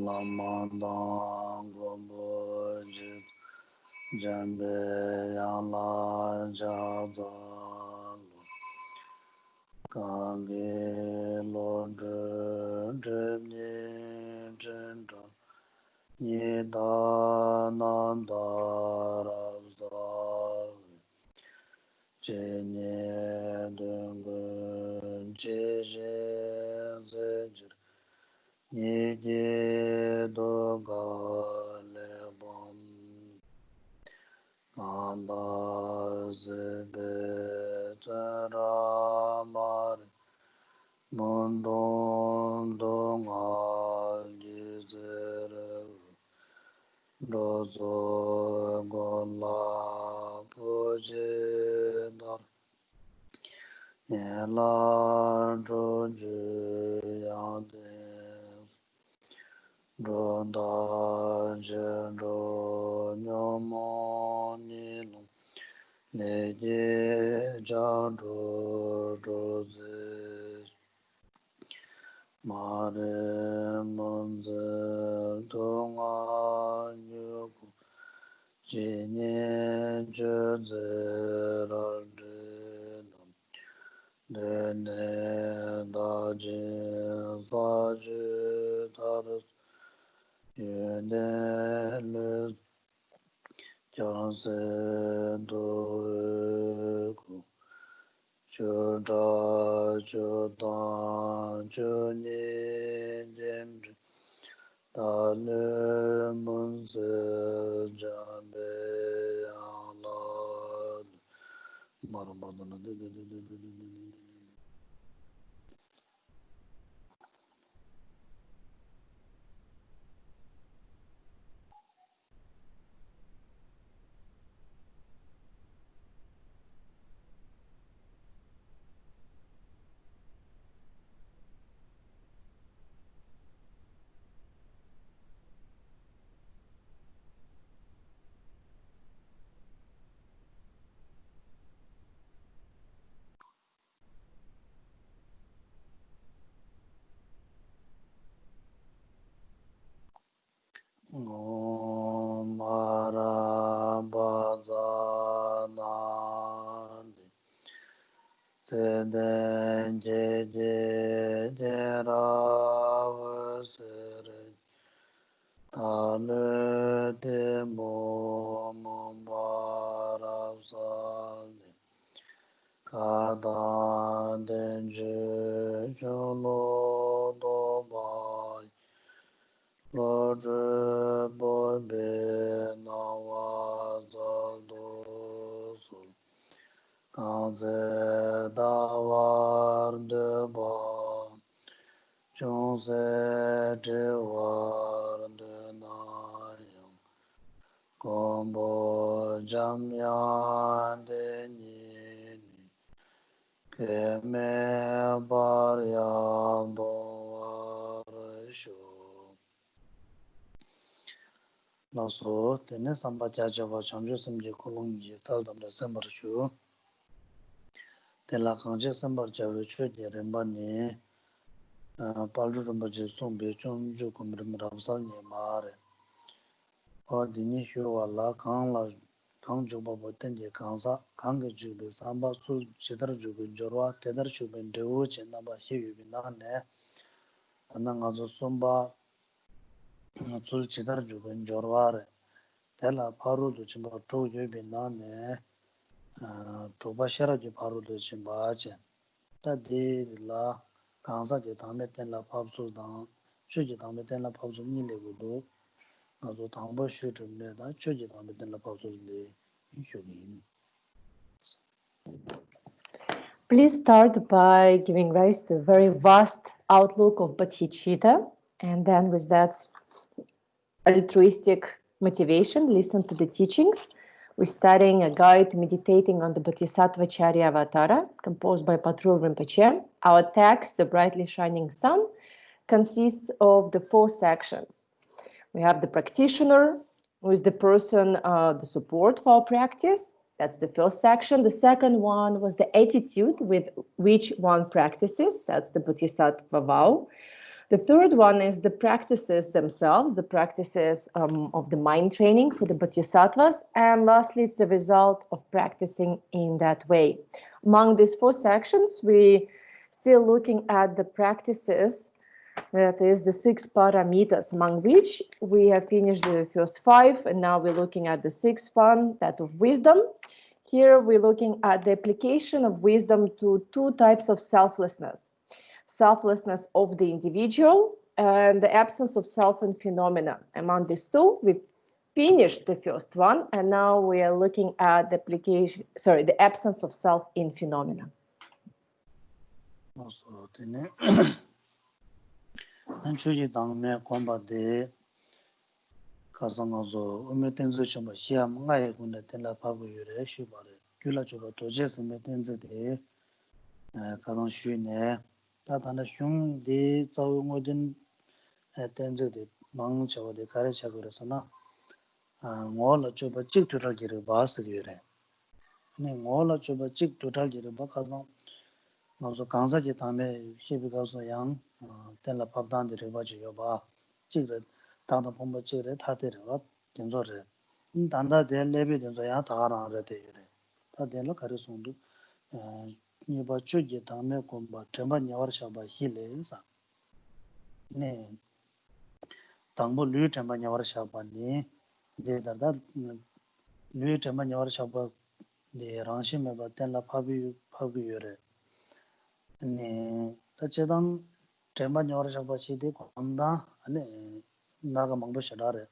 Lamandang Gombo Jit Jambe Yala Jaza Kage Lodre Drebni Jendra Nida Nanda Razar Jenye Dungun Jeje Zejr Nidye Doga Lebon Nanda Zebe Taramar Mundon Donga Jizere Dozo Gola Pujedar Nela Joju Yade Doda Jero Nyomo Nilum Lege Jado Doze Mare Munze Donga Nyuku Jine Jeze Rardinam Dene Daji Saji Taras Yene Le Janse Doeku Choda Choda Choni Demri Dale Munze Jambe Alad Maramadana Marabazanandi Seden Jeje Jeravasere Tale Demo Mumbarasandi Kadan Denje Jolo Dobai Lodre Bobe Nawazaldosul Kanze Dawar Deba Chonse Dewar Denayam Kombo Jamyan Denini Keme Baryam Bovarisho Laso, tene samba java chanjo samje kolong yi saldam da sambar chu. Tela kanje sambar jawe chu de remba ni palru rumba je sombe chonjo kumrim ramsal ni maare. O dini hyo wala kang juba bo tende kansa kang jube samba sul chidar jube jorwa tedar chube dewo che namba hi yubi na ne. Ana nga zo somba sul chidar jube jorwa re. Tela paru do chimba to yubi na ne. Choba shara ji paru do chimba che. Ta di la kansa ji tangme ten la papsu dang. Chu ji tangme ten la papsu ni le gu do. Nga zo tangbo shu chumne da chu ji tangme ten la papsu le shu yin. Please start by giving rise to a very vast outlook of bodhicitta, and then with that altruistic motivation, listen to the teachings. We're studying a guide to meditating on the Bodhicaryavatara, composed by Patrul Rinpoche. Our text, The Brightly Shining Sun, consists of the 4 sections. We have the practitioner, who is the person, the support for our practice. That's the first section. The second one was the attitude with which one practices. That's the Bodhisattva vow. The third one is the practices themselves, the practices of the mind training for the bodhisattvas. And lastly, it's the result of practicing in that way. Among these four sections, we still looking at the practices, that is the 6 paramitas, among which we have finished the first 5, and now we're looking at the 6th one, that of wisdom. Here we're looking at the application of wisdom to 2 types of selflessness. Selflessness of the individual and the absence of self and phenomena. Among these 2, we finished the first one, and now we are looking at the absence of self in phenomena. 다다나 슝디 자우모든 텐즈디 망초데 가르쳐그래서나 ngol choba chik total gire bas gire ne ngol choba chik total gire ba kaza nozo kansa ji tame hebi gaso yang tenla pabdan dire ba ji yoba chigre tanda pomba chigre thate re ba tenzo re danda de lebe tenzo ya thara re de yure ta de la kare sundu ni ba chuji tame komba temba nyawar shaba hile sa ne tangbo lu temba nyawar shaba ni de darda lui temba nyawar shaba de rangshi meba tenla pabi yore ne ta chedang temba nyawar shaba chi de kwanda ane naga mangbo shadare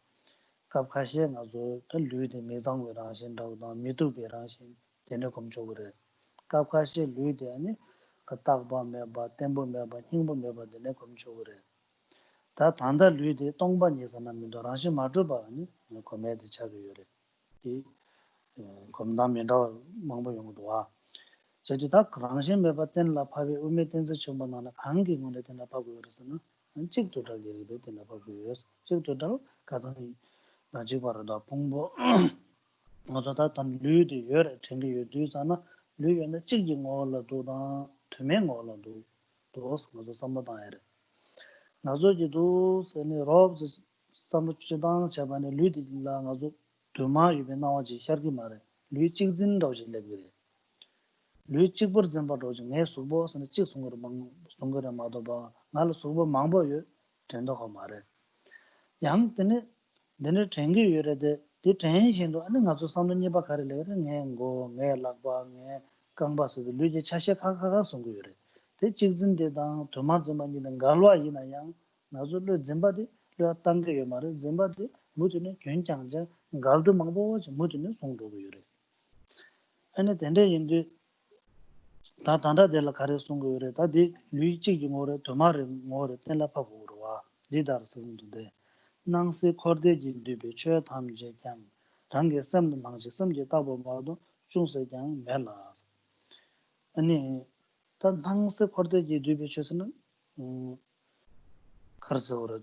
kap khashe nga zo ta lui de mezang we rangshin dawda mitu be rangshin tene komcho gore kap khashe lui de ane ka takba meba tembo meba hingbo meba tene komcho gore 다 단다 류데 동반 예산나 민도 라시 마주바 아니 코메디 차게 요래 이 검담면도 망보 용도와 제주다 그랑신 메바텐 라파베 우메텐즈 쳔바나나 강기 문에 된다 파고 그래서는 직도달 얘기도 된다 파고 그래서 직도달 가정이 나지바라다 봉보 어저다 단 류데 요래 챙겨 요두잖아 류연의 직진 올라도다 투명 올라도 도스 그래서 삼바다에 나조지도 세네 robs samchudan chabane ludilla nazo duma yube nawaji shargi mare luchigzin dawji lebire luchigbur zamba dawji ne subo sene chig sungur mang sungura madoba ngal subo mangbo yu tendo ha mare yang tene dene tengi yurede di tenhin do ane ngazo samno niba kare le nge ngo nge lakba nge kangba su luji chashe kha sungu yure te chigzin de dang duma zamba ni ngalwa yina yang 나zo le zimba de le tangge yo mare zimba de mudune kyonjangja galdu mangbo mudune songdo go yore ane tende yinde ta tanda de la kare songo yore ta de lui chi gi ngore tomare ngore tenla pa go wa de dar sundu de nangse khorde ji de be che tham je jang rangge sam nang je sam je ta bo ma do chung se jang melas ane ta nangse khorde ji de be che sun 가르쳐오르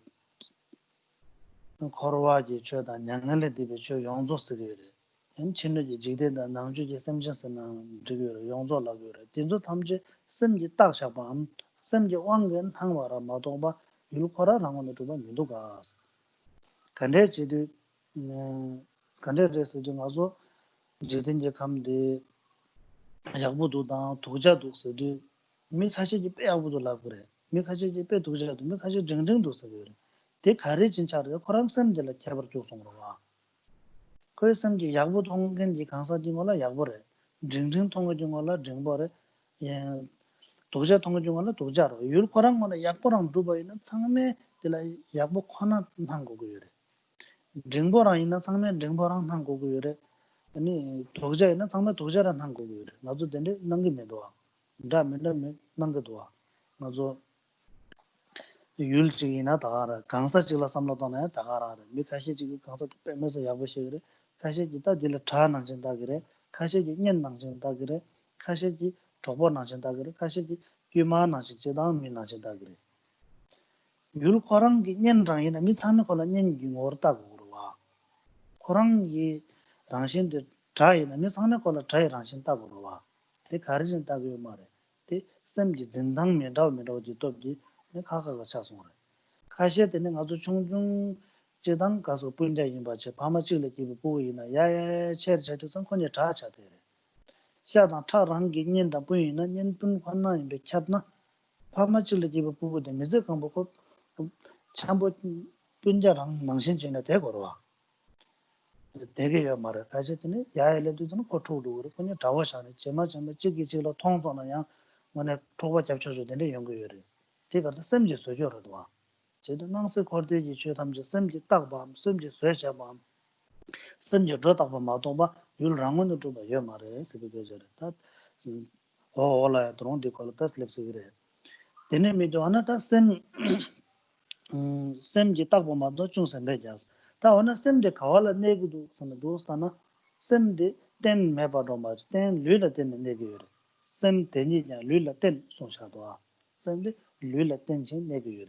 코로와지 쳐다 냥을레 디베 쳐 용조 쓰게래 현친의 지대다 남주지 샘전스나 되게 용조라고래 딘조 탐지 샘지 딱샤밤 샘지 왕근 탕와라 마도바 율코라 나오는 좀 민도가 근데 지도 근데에서 좀 아주 지든지 감데 약부도다 도자도 쓰도 미카시지 빼야부도 라그래 미카시지 빼 도자도 미카시 정정도 쓰고요 대 가리 진짜로 코랑 샘들 개발 조성으로 와 그 샘지 약부 통근지 강사지 몰라 약부래 정정 통거지 몰라 정보래 예 도자 통거지 몰라 도자로 율코랑 몰라 약보랑 두바이는 상매 들라 약부 코나 한 거고요 정보랑 있는 상매 정보랑 한 거고요 아니 도자에는 정말 도자란 한 거고요 나도 된데 남기면도 와 다음에는 남겨도 와 나도 율지나 다가라 강사지라 삼로도네 다가라 미카시지 강사 빼면서 야보시그래 카시지다 딜 타나진다 그래 카시지 년낭진다 그래 카시지 조보나진다 그래 카시지 규마나진다 미나진다 그래 율코랑기 년랑이나 미산에 걸어 년기 오르다고 그러와 코랑기 당신들 자이나 미산에 걸어 자이 당신다고 그러와 대 가르진다고 말해 대 샘지 진당 면다오지 돕지 내 가가가 차송을 가셔야 되는 아주 종종 제당 가서 분자인 바체 파마질을 기부 보이나 야야 체르체도 선권에 자자 돼. 샤당 차랑기 년다 보이나 년분 관나인 백찹나 파마질을 기부 보고도 미저 강보고 참보 분자랑 망신진에 되고로 되게요 말아 가지더니 야야래도 좀 포토도 그렇고 다와샤네 제마 찌기질로 통통나야 뭐네 초바 잡쳐줘 되는 연구요래 제가서 샘지 소jo로도 와 제도 낭스 거대지 주담지 샘지 딱밤 샘지 쇠샤밤 샘지 저딱밤 마도바 율랑원도 좀 요 말에 스비게저래 다 올라 드론데 콜타스 lep스그래 되네 미도 하나다 샘지 딱밤 마도 중선배자스 다 오늘 샘데 가와라 내기도 선도 도스타나 샘데 땐 메바도 마 땐 류라 땐 내기요 샘 되니냐 류라 땐 송샤도아 샘데 류라 땐진 내기요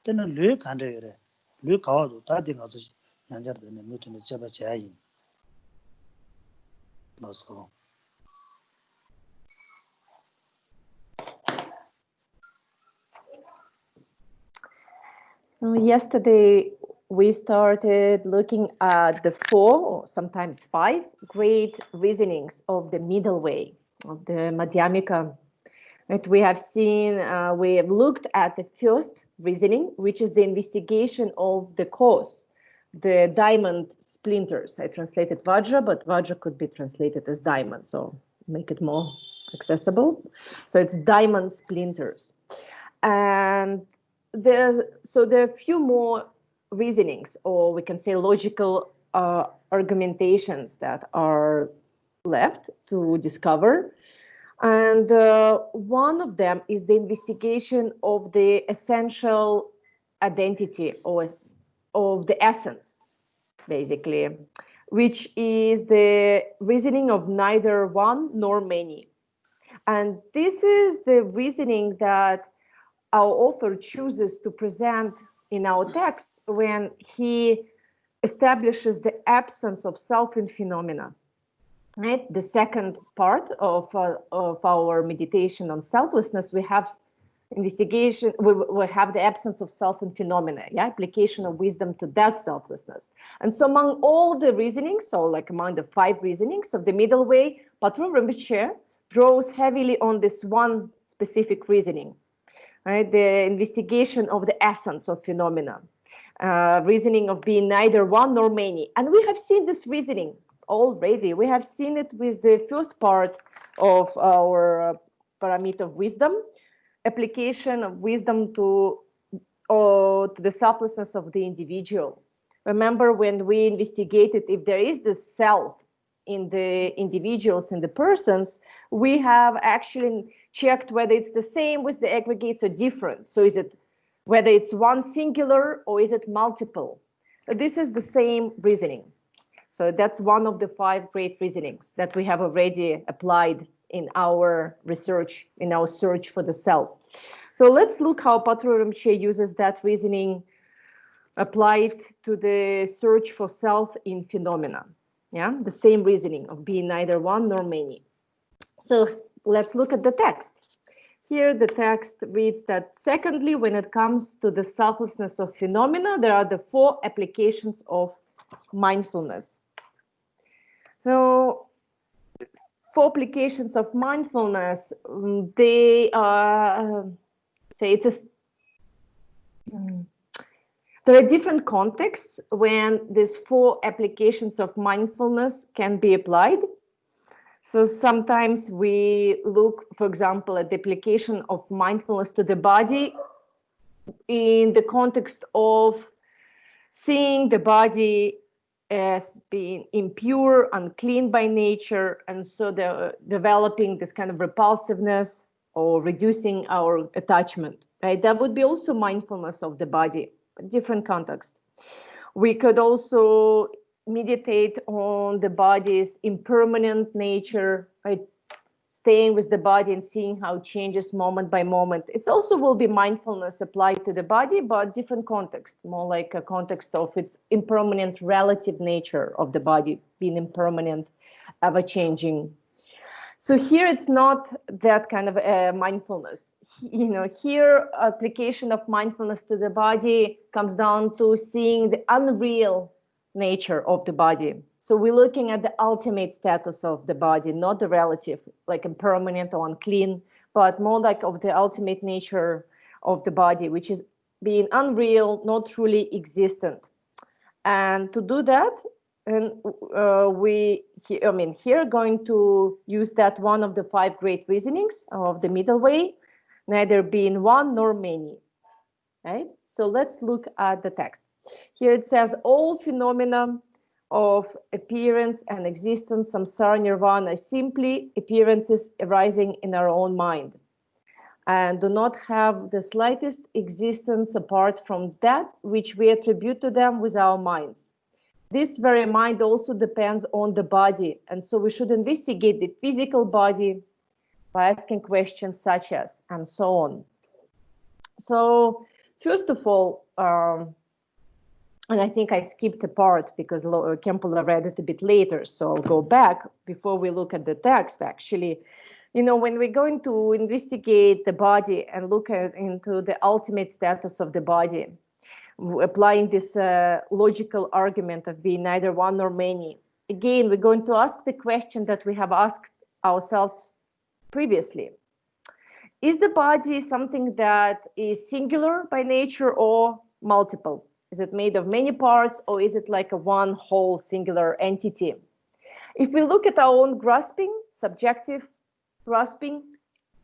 때는 류 간대요 류 가와도 다 되가서 난자르네 무튼에 잡아 자이 맞고 Yesterday, we started looking at the 4 or sometimes 5 great reasonings of the middle way, of the Madhyamika. Right? We have looked at the first reasoning, which is the investigation of the cause, the diamond splinters. I translated Vajra, but Vajra could be translated as diamond, so make it more accessible. So it's diamond splinters. And there are a few more reasonings, or we can say logical argumentations that are left to discover. And one of them is the investigation of the essential identity or of the essence, basically, which is the reasoning of neither one nor many. And this is the reasoning that our author chooses to present in our text when he establishes the absence of self in phenomena. Right? The second part of our meditation on selflessness, we have investigation, we have the absence of self in phenomena, application of wisdom to that selflessness. And so among all the reasonings, so like among the 5 reasonings of the middle way, Patrul Rinpoche draws heavily on this one specific reasoning. Right, the investigation of the essence of phenomena, reasoning of being neither one nor many. And we have seen this reasoning already. We have seen it with the first part of our Paramita of wisdom, application of wisdom to the selflessness of the individual. Remember when we investigated if there is the self in the individuals, in the persons, we have actually checked whether it's the same with the aggregates or different. So is it whether it's one singular or is it multiple? This is the same reasoning. So that's one of the 5 great reasonings that we have already applied in our research, in our search for the self. So let's look how Patrul Rinpoche uses that reasoning applied to the search for self in phenomena. Yeah, the same reasoning of being neither one nor many. So let's look at the text. Here the text reads that secondly, when it comes to the selflessness of phenomena, there are the 4 applications of mindfulness. So 4 applications of mindfulness, they are, there are different contexts when these 4 applications of mindfulness can be applied. So sometimes we look, for example, at the application of mindfulness to the body in the context of seeing the body as being impure, unclean by nature, and so developing this kind of repulsiveness or reducing our attachment, right? That would be also mindfulness of the body, different context. We could also meditate on the body's impermanent nature, right? Staying with the body and seeing how it changes moment by moment. It also will be mindfulness applied to the body, but different context, more like a context of its impermanent relative nature of the body, being impermanent, ever-changing. So here it's not that kind of mindfulness. Here application of mindfulness to the body comes down to seeing the unreal nature of the body. So we're looking at the ultimate status of the body, not the relative, like impermanent or unclean, but more like of the ultimate nature of the body, which is being unreal, not truly existent. And to do that, and here going to use that one of the 5 great reasonings of the middle way, neither being one nor many, right? So let's look at the text. Here it says, all phenomena of appearance and existence, samsara, nirvana, simply appearances arising in our own mind and do not have the slightest existence apart from that which we attribute to them with our minds. This very mind also depends on the body, and so we should investigate the physical body by asking questions such as, and so on. So first of all, and I think I skipped a part because Khenpo read it a bit later, so I'll go back before we look at the text. Actually, when we're going to investigate the body and look into the ultimate status of the body, applying this logical argument of being neither one nor many, again, we're going to ask the question that we have asked ourselves previously. Is the body something that is singular by nature or multiple? Is it made of many parts, or is it like a one whole singular entity? If we look at our own grasping, subjective grasping,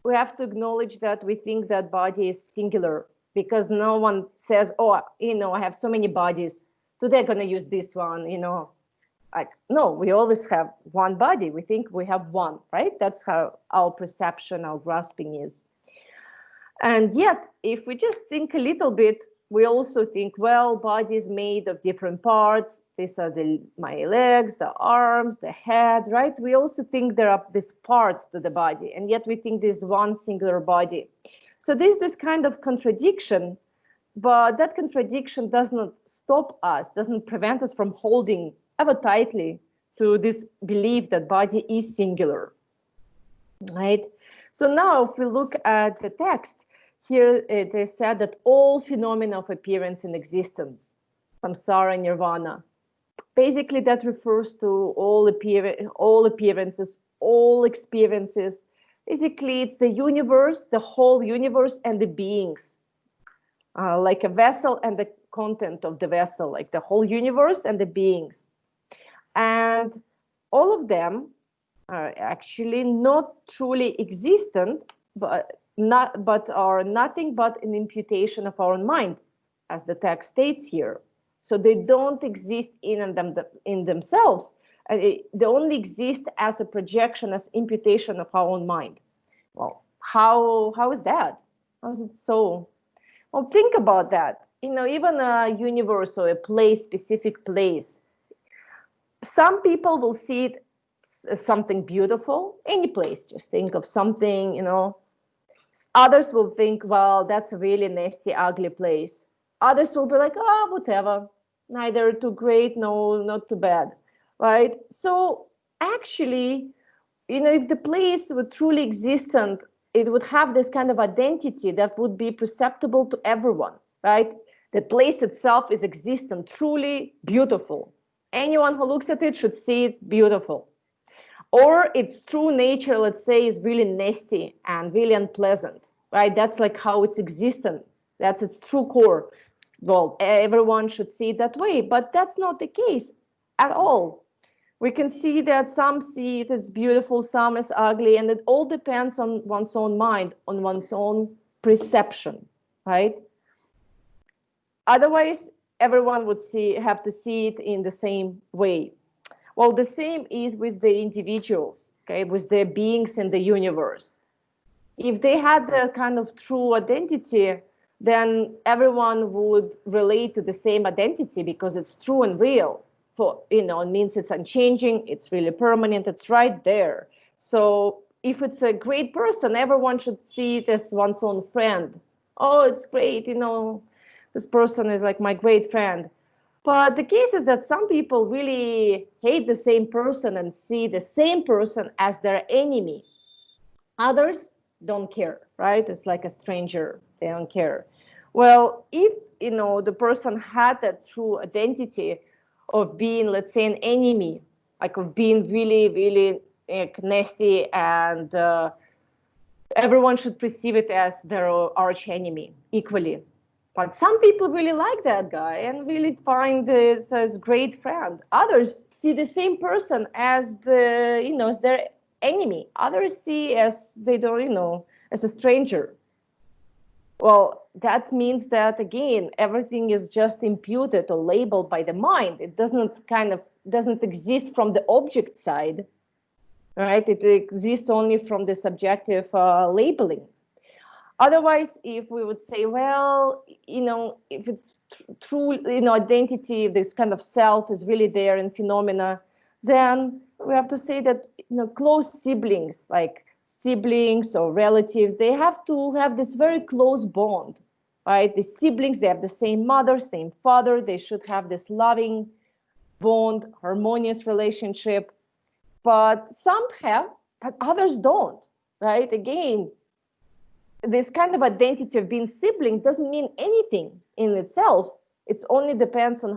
we have to acknowledge that we think that body is singular, because no one says, oh, I have so many bodies, today I'm going to use this one, Like, no, we always have one body. We think we have one, right? That's how our perception, our grasping is. And yet, if we just think a little bit, we also think, well, body is made of different parts. These are my legs, the arms, the head, right? We also think there are these parts to the body, and yet we think there's one singular body. So there's this kind of contradiction, but that contradiction does not stop us, doesn't prevent us from holding ever tightly to this belief that body is singular, right? So now if we look at the text, here it is said that all phenomena of appearance and existence, samsara, nirvana, basically that refers to all appearances, all experiences. Basically, it's the universe, the whole universe, and the beings, like a vessel and the content of the vessel, like the whole universe and the beings. And all of them are actually not truly existent, but are nothing but an imputation of our own mind, as the text states here. So they don't exist in themselves. They only exist as a projection, as imputation of our own mind. Well, how is that? How is it so? Well, think about that. Even a universe or a place, specific place, some people will see it as something beautiful, any place. Just think of something, Others will think, well, that's a really nasty, ugly place. Others will be like, oh, whatever, neither too great, no, not too bad, right? So actually, if the place were truly existent, it would have this kind of identity that would be perceptible to everyone, right? The place itself is existent, truly beautiful. Anyone who looks at it should see it's beautiful. Or its true nature, let's say, is really nasty and really unpleasant, right? That's like how it's existent. That's its true core. Well, everyone should see it that way, but that's not the case at all. We can see that some see it as beautiful, some as ugly, and it all depends on one's own mind, on one's own perception, right? Otherwise, everyone would have to see it in the same way. Well, the same is with the individuals, okay, with the beings in the universe. If they had the kind of true identity, then everyone would relate to the same identity because it's true and real. It means it's unchanging, it's really permanent, it's right there. So if it's a great person, everyone should see it as one's own friend. Oh, it's great, this person is like my great friend. But the case is that some people really hate the same person and see the same person as their enemy. Others don't care, right? It's like a stranger, they don't care. Well, if the person had that true identity of being, let's say, an enemy, like of being really, really nasty, and everyone should perceive it as their arch enemy equally. But some people really like that guy and really find this as great friend. Others see the same person as as their enemy. Others see as they don't, as a stranger. Well, that means that again, everything is just imputed or labeled by the mind. It doesn't exist from the object side, right? It exists only from the subjective labeling. Otherwise, if we would say, well, if it's true, identity, this kind of self is really there in phenomena, then we have to say that, close siblings, like siblings or relatives, they have to have this very close bond, right? The siblings, they have the same mother, same father, they should have this loving bond, harmonious relationship. But some have, but others don't, right? Again, this kind of identity of being sibling doesn't mean anything in itself. It only depends on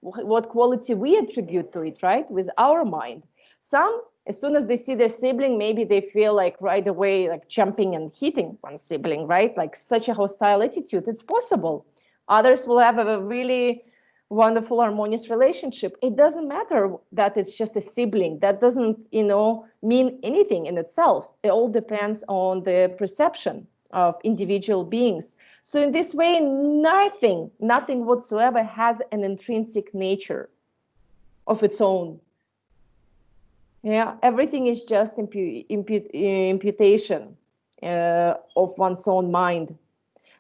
what quality we attribute to it, right? With our mind. Some, as soon as they see their sibling, maybe they feel like right away, like jumping and hitting one sibling, right? Like such a hostile attitude, it's possible. Others will have a really wonderful harmonious relationship. It doesn't matter that it's just a sibling. That doesn't mean anything in itself. It all depends on the perception of individual beings. So in this way, nothing whatsoever has an intrinsic nature of its own. Yeah, everything is just imputation of one's own mind.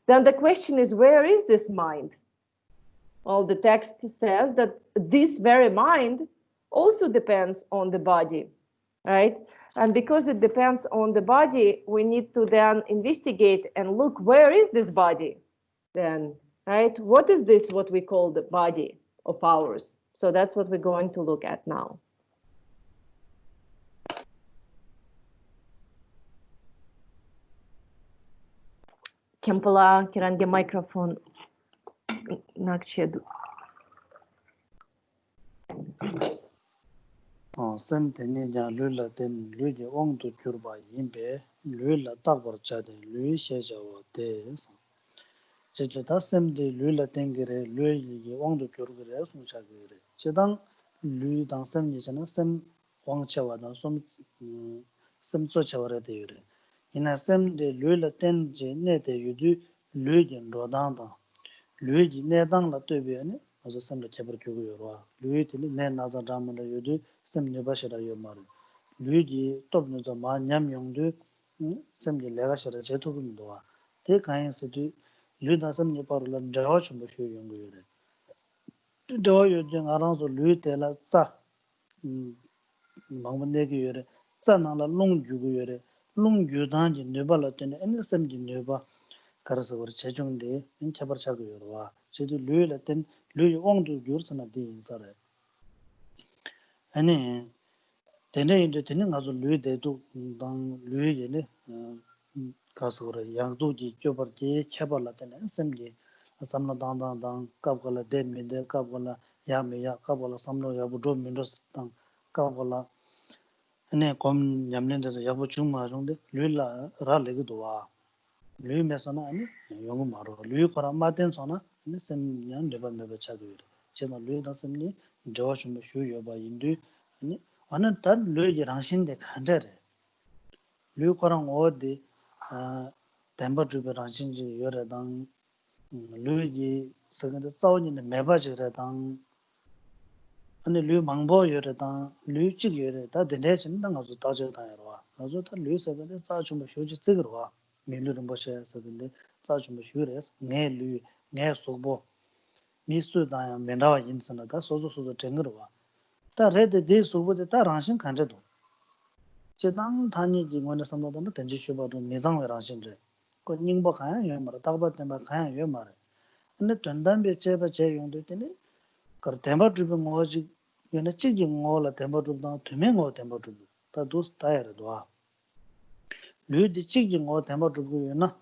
Then the question is, where is this mind? Well, the text says that this very mind also depends on the body, right? And because it depends on the body, we need to then investigate and look, where is this body then, right? What is this, what we call the body of ours? So that's what we're going to look at now. Khenpo kirange microphone nakchedu. Sem teni jan lu la ten lu ji ong tu kyurba yinpe lu la takbar chade lu she jawa te cheche ta sem de lu la ten gire lu yi ong tu kyurgire sung cha gire che dang lu dang sem ni chana sem ong chewa dang sem tso chewa re te yure ina sem de lu la ten je ne te yudu lu ji ro dang dang lu ji ne dang la tuebe ne azo sem la kebar kyugu yorwa lu tini ne naza dhamma la yudu sem nyoba shira yomar lu ji top nuza ma nyam yongdu sem ji lega shira che tuku mdowa te kanyin situ lu da sem nyoba rula jawa chumbo shio yongu yore jawa yode nga rangso lu te la tsa mangba negi yore tsa nangla long gyugu yore long gyu danji nyoba la tene ene sem ji nyoba karasa wari chechungde in kebar chagu yorwa chedu lu la ten lu yi ongdu gyursana di insare ane tene inde tene ngazo lu dedu dang lu yi ne kasa wari yangdu ji kyobar ji kebar la tene semji samla dang kabgala de minde kabgala ya me ya kabgala samlo yabu do mindos dang kabgala ane kom nyamlinde yabu chungma zhungde lu la ra legi duwa lu mesona ane yongu maro lu kora maten sona ane sem nyan deba meba chagu yore chesa lu da semni jawa shumba shu yoba yindu ane tar lu ji rangshin de khandare lu korang o de tenpa chubi rangshin ji yore dang lu ji sakanda tsao nina meba jire dang ane lu mangbo yore dang lu chik yore da dine chin da nga zo tajo dang yarwa nga zo tar lu sakanda tsa shumba shu ji tsigirwa Patrul Rinpoche sakanda tsa shumba shu res ngay lu ngay sokbo mi su dang mendawa yinsana da sozo tengirwa ta rede de sokbo de ta rangshin khandre do 제당 단위지 원의 선보다는 던지 쇼바도 매장을 하신데 그 닝보 가야 요 말아 딱바 때문에 가야 요 말아 근데 전담비 제바 제 용도 때문에 Kar temba drupi ngo chi yone chigi ngo la temba drupi dang tume ngo temba drupi ta dus tayar dwa. Lui di chigi ngo temba drupi yona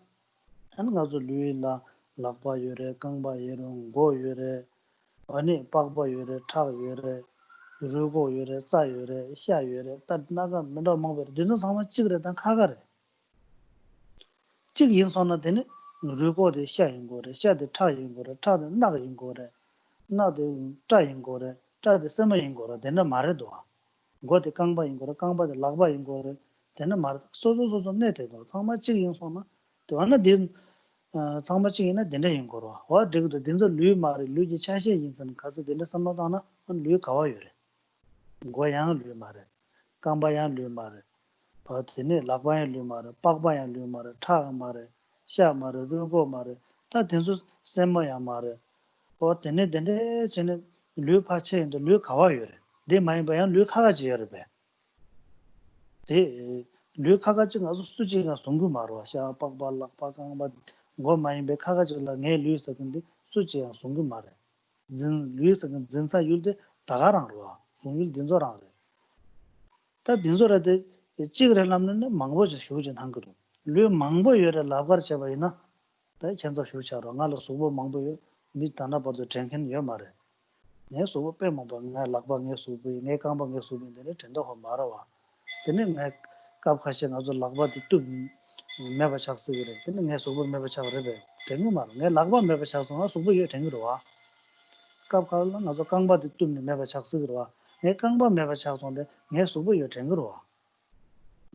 an nga zo lui la lakpa yore, kangpa yore, ngo yore, ani pakpa yore, chak yore, rugo yore, tsa yore, xia yore, ta naga mendo mongpa yore, dinzo sama chigre dan kagare. Chig yin sona dine rugo de xia yin gore, xia de chak yin gore, chak de naga yin gore, na de zha yin gore, zha de sema yin gore, dine mare doa. Go de kangpa yin gore, kangpa de lakpa yin gore, dine mare doa. Sozo ne te doa. Sama chig yin sona, de wana din tsangpa chigina dinde yin korwa. Wa dhigdo dinzo luy maari, luy ji chashe yin san kasi dinde samladana luy kawa yore. Go yang luy maari, kamba yang luy maari, pa dinde lakpa yang luy maari, pakpa yang luy maari, chaga maari, sha maari, rugo maari, ta dinzo semma yang maari. Wa dinde chine luy pa che yin luy kawa yore. De mayin ba yang luy kaga chi yore be. De luy kaga chi nga su suji nga sungu marwa, sha pakpa lakpa kangpa go mayin be kaga chigla ngay luy sakandi suchi yang sungu mare. Luy sakandi zinsa yulde daga rang rwa, sungyul dinzo rang re. Ta dinzo rade chigre lamne mangbo cha shujin hangadu. Luy mangbo yore labgar chaba ina, ta chenza shucha rwa, nga la subo mangbo yore, mi tanda bardo chenken yo mare. Ngay subo pe mangbo, ngay lakba ngay subo, ngay kangba ngay subo, dine tenda ho mara wa. Dine ngay kab khashi nga zo lakba di tu meba chak sigire, dine ngay subo meba chak rebe. Tengu mara, ngay lakba meba chak songa subo yo tengu rwa. Kab khala nga zo kangba di tumni meba chak sigire wa. Ngay kangba meba chak songa ngay subo yo tengu rwa.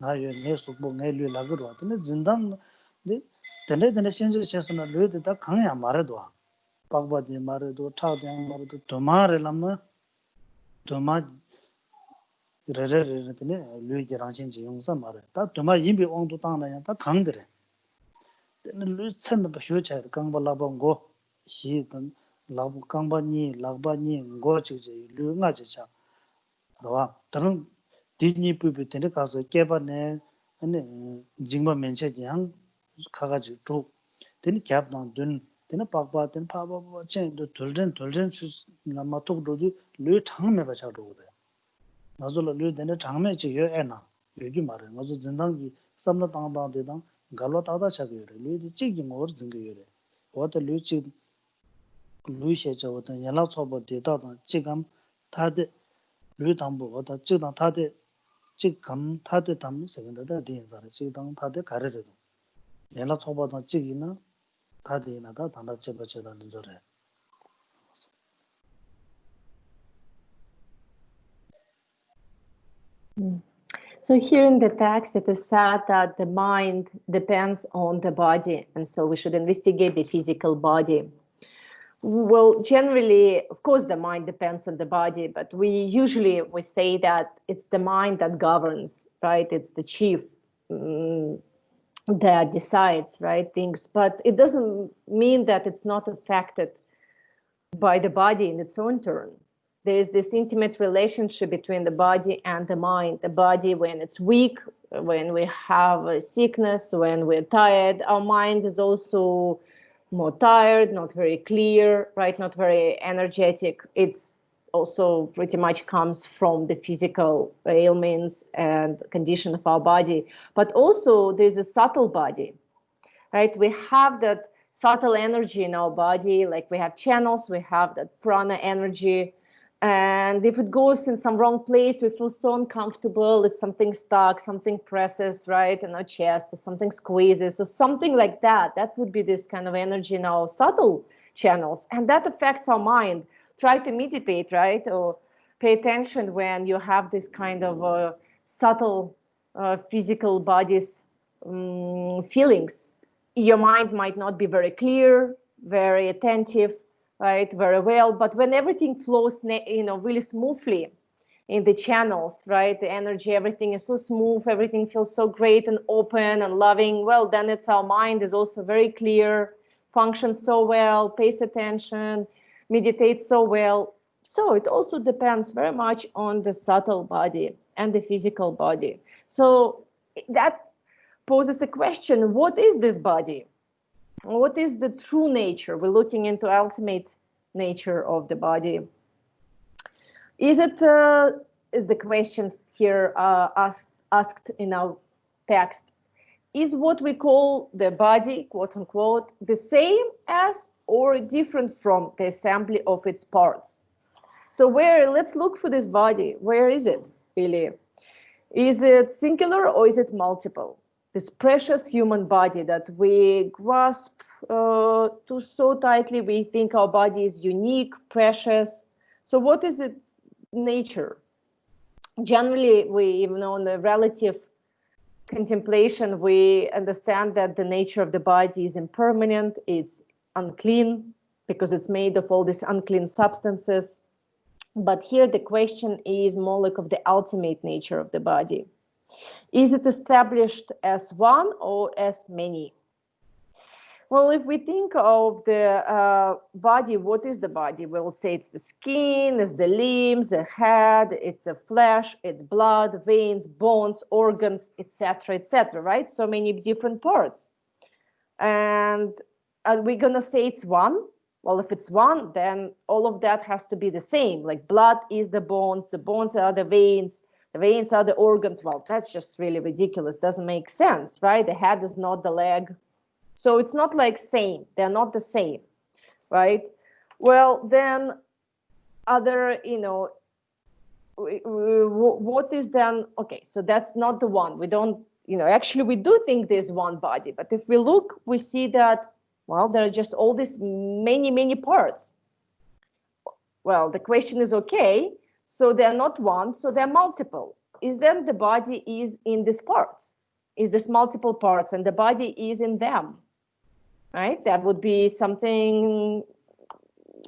Nga yo ngay subo, ngay luy lagu rwa. Dine zindang, dine shenje chesona luy di ta kangya mara dwa. Pakba di mara dwa, chak di mara dwa, duma re lamna, duma re dine luy ki rangshin chi yungsa mara. Ta duma yinbi ongdu tangna yang ta kang dire. Luy tsenme pa shio chayar, kangpa lakpa ngo, shi dan, kangpa nyi, lakpa nyi, ngo chik chay, luy nga chay cha. Rawa, tarang di nyi pupi teni kasa kepa ne, jingpa menche yang kaka chik chuk. Teni kyab dang dun, teni pakpa, teni pakpa, chen, tulren su lama tuk dhudu, luy chang me pa chak dhudu. Nazo la luy teni chang me chik yo na, yo ki mara, nazo zindang ki samla tang tang de dang, galwa tada chak yore, luy di chik yi ngor zingi yore. Wata luy chik, luy she cha wata yala chobo de da dang, chikam tade, luy tangbo, wata chik dang tade, chikam tade tam sekanda da di yin zara, chik dang tade kare re dang. Yala chobo dang chik ina, tade ina da tanda cheba che da nin zore. So here in the text, it is said that the mind depends on the body, and so we should investigate the physical body. Well, generally, of course, the mind depends on the body, but we say that it's the mind that governs, right? It's the chief that decides, right, things. But it doesn't mean that it's not affected by the body in its own turn. There is this intimate relationship between the body and the mind. The body, when it's weak, when we have a sickness, when we're tired, our mind is also more tired, not very clear, right? Not very energetic. It's also pretty much comes from the physical ailments and condition of our body. But also there's a subtle body, right? We have that subtle energy in our body, like we have channels, we have that prana energy. And if it goes in some wrong place, we feel so uncomfortable, it's something stuck, something presses, right, in our chest, or something squeezes, or something like that. That would be this kind of energy in our subtle channels. And that affects our mind. Try to meditate, right, or pay attention when you have this kind of subtle physical body's feelings. Your mind might not be very clear, very attentive, right, very well, but when everything flows, really smoothly in the channels, right, the energy, everything is so smooth, everything feels so great and open and loving, well, then it's our mind is also very clear, functions so well, pays attention, meditates so well. So it also depends very much on the subtle body and the physical body. So that poses a question: what is this body? What is the true nature? We're looking into ultimate nature of the body. Is it, is the question here asked in our text, is what we call the body, quote unquote, the same as or different from the assembly of its parts? So let's look for this body. Where is it really? Is it singular or is it multiple? This precious human body that we grasp to so tightly, we think our body is unique, precious. So what is its nature? Generally, even on the relative contemplation, we understand that the nature of the body is impermanent, it's unclean, because it's made of all these unclean substances. But here the question is more like of the ultimate nature of the body. Is it established as one or as many? Well, if we think of the body, what is the body? We'll say it's the skin, it's the limbs, the head, it's the flesh, it's blood, veins, bones, organs, etc., right? So many different parts. And are we going to say it's one? Well, if it's one, then all of that has to be the same. Like blood is the bones are the veins are the organs. Well, that's just really ridiculous. Doesn't make sense, right? The head is not the leg. So it's not like same. They're not the same, right? Well, then other, what is then, okay, so that's not the one. We don't, actually we do think there's one body, but if we look, we see that, well, there are just all these many parts. Well, the question is, okay, so they're not one, so they're multiple. Is then the body is in these parts? Is this multiple parts and the body is in them? Right? That would be something,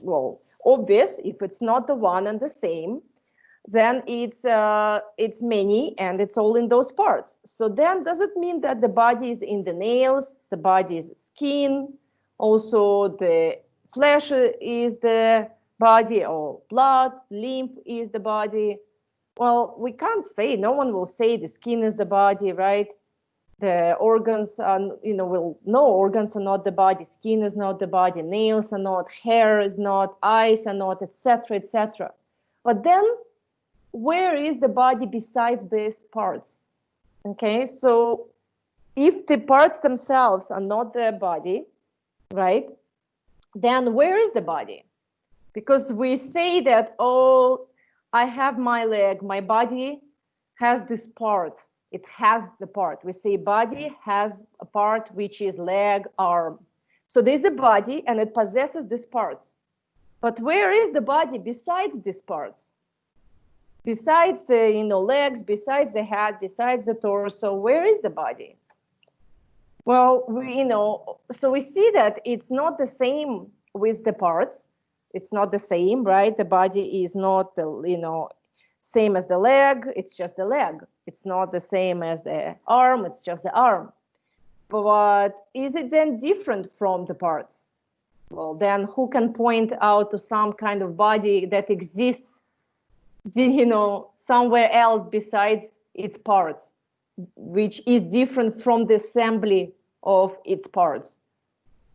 well, obvious. If it's not the one and the same, then it's many and it's all in those parts. So then does it mean that the body is in the nails, the body is skin, also the flesh is the body, or blood, lymph is the body? Well, we can't say, no one will say the skin is the body, right? The organs are, no, organs are not the body, skin is not the body, nails are not, hair is not, eyes are not, etc. But then where is the body besides these parts? Okay, so if the parts themselves are not the body, right, then where is the body? Because we say that, oh, I have my leg, my body has this part. It has the part. We say body has a part which is leg, arm. So there's a body and it possesses these parts. But where is the body besides these parts? Besides the legs, besides the head, besides the torso, where is the body? Well, so we see that it's not the same with the parts. It's not the same, right? The body is not the same as the leg. It's just the leg. It's not the same as the arm. It's just the arm. But is it then different from the parts? Well, then who can point out to some kind of body that exists somewhere else besides its parts, which is different from the assembly of its parts?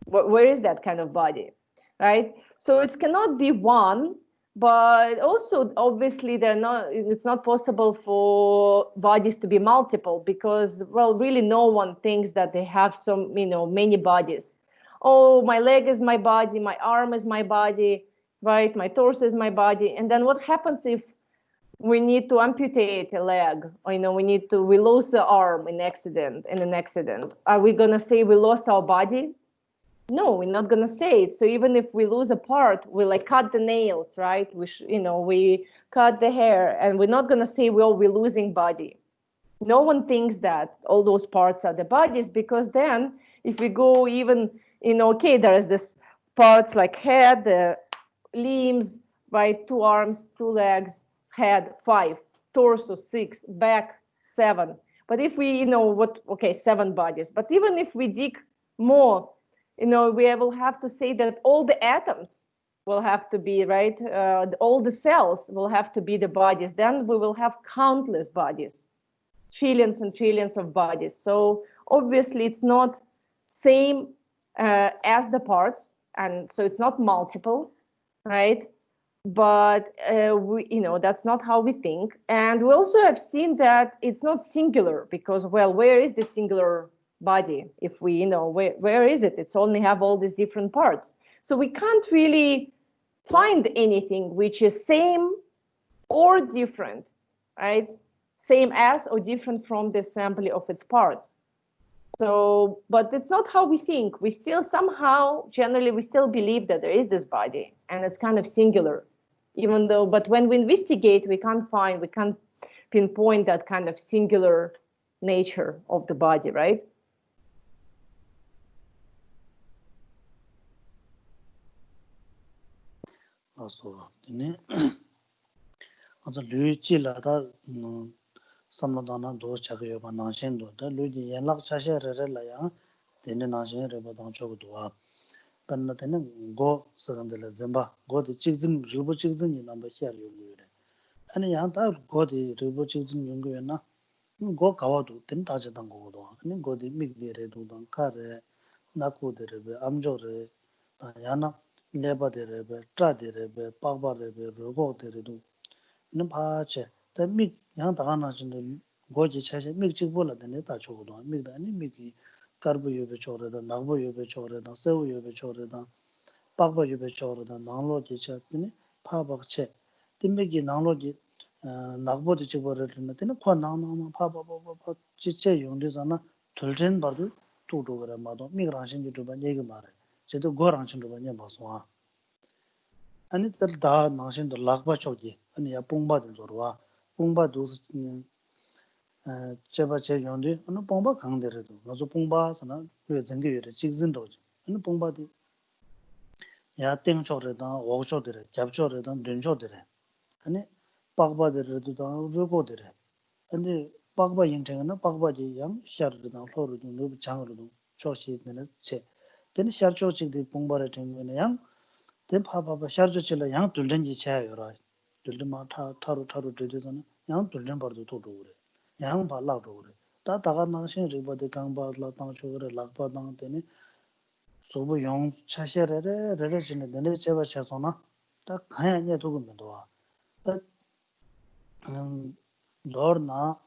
Where is that kind of body, right? So it cannot be one, but also obviously it's not possible for bodies to be multiple, because, well, really no one thinks that they have many bodies. Oh, my leg is my body, my arm is my body, right? My torso is my body. And then what happens if we need to amputate a leg, or we lose the arm in an accident? Are we gonna say we lost our body? No, we're not gonna say it. So even if we lose a part, we cut the nails, right? We cut the hair, and we're not gonna say, well, we're losing body. No one thinks that all those parts are the bodies, because then if we go even, okay, there is this parts like head, the limbs, right? 2 arms, 2 legs, head 5, torso 6, back 7. But if we, 7 bodies. But even if we dig more, we will have to say that all the atoms will have to be, right? All the cells will have to be the bodies. Then we will have countless bodies, trillions and trillions of bodies. So obviously it's not same as the parts, and so it's not multiple, right? but that's not how we think. And we also have seen that it's not singular, because, well, where is the singular body? If we, where is it? It's only have all these different parts. So we can't really find anything which is same or different, right? Same as or different from the assembly of its parts. So, but it's not how we think. We still somehow, generally, we still believe that there is this body and it's kind of singular, even though, but when we investigate, we can't pinpoint that kind of singular nature of the body, right? Also, also Luigi la da samladana do chagayo ba nanshin do da Luigi yanlak chashe re la ya tene nanshin re ba dang chog do wa panna tene go sarandela zamba go de chigzin ribo chigzin ni namba xiar yong re ani yang ta go de ribo chigzin yong ge na go kawa do ten ta ja dang go do ani go de mig de re do dang ka re na ku de re be amjo re ta ya na leba de re be tra de re be pa ba de be ro go de re do 는 파체 더 믹 양다가나 진도 고지 차세 믹직 볼라데 다 초고도 믹다 아니 믹이 카르보 요베 초르다 나보 요베 초르다 세우 요베 초르다 박보 요베 초르다 나로지 차드니 파박체 tim메기 나로지 나보도 지버르는 데는 코 나나마 파바바바 지체 용되잖아 돌전 바도 두도 그래 마도 미그라신지 좀 얘기 말해 제도 고랑신 좀 봐서 아니 다 나신도 락바 쪽이 아니 야 뽕바든 저와 뽕바도 제바 제 용디 어느 뽕바 강데르도 나저 뽕바스나 그 전개를 직진도 어느 뽕바디 야 땡초르다 오초르다 잡초르다 른초르다 아니 박바데르도 다 루고데르 아니 박바 인생은 박바지 양 샤르다 호르도 노 장으로도 초시드는 제 되는 샤초직의 뽕바를 되는 양 대파바바 샤르치라 양 둘든지 차요라 둘든마 타로 되잖아 양 둘든 버도 도도래 양 발라도 그래 다 다가나신 리버데 강바라 땅초그래 락바당 때네 소부 용 차셔레레 레레진네 네 제바 차소나 다 가야냐 도금도 와 너나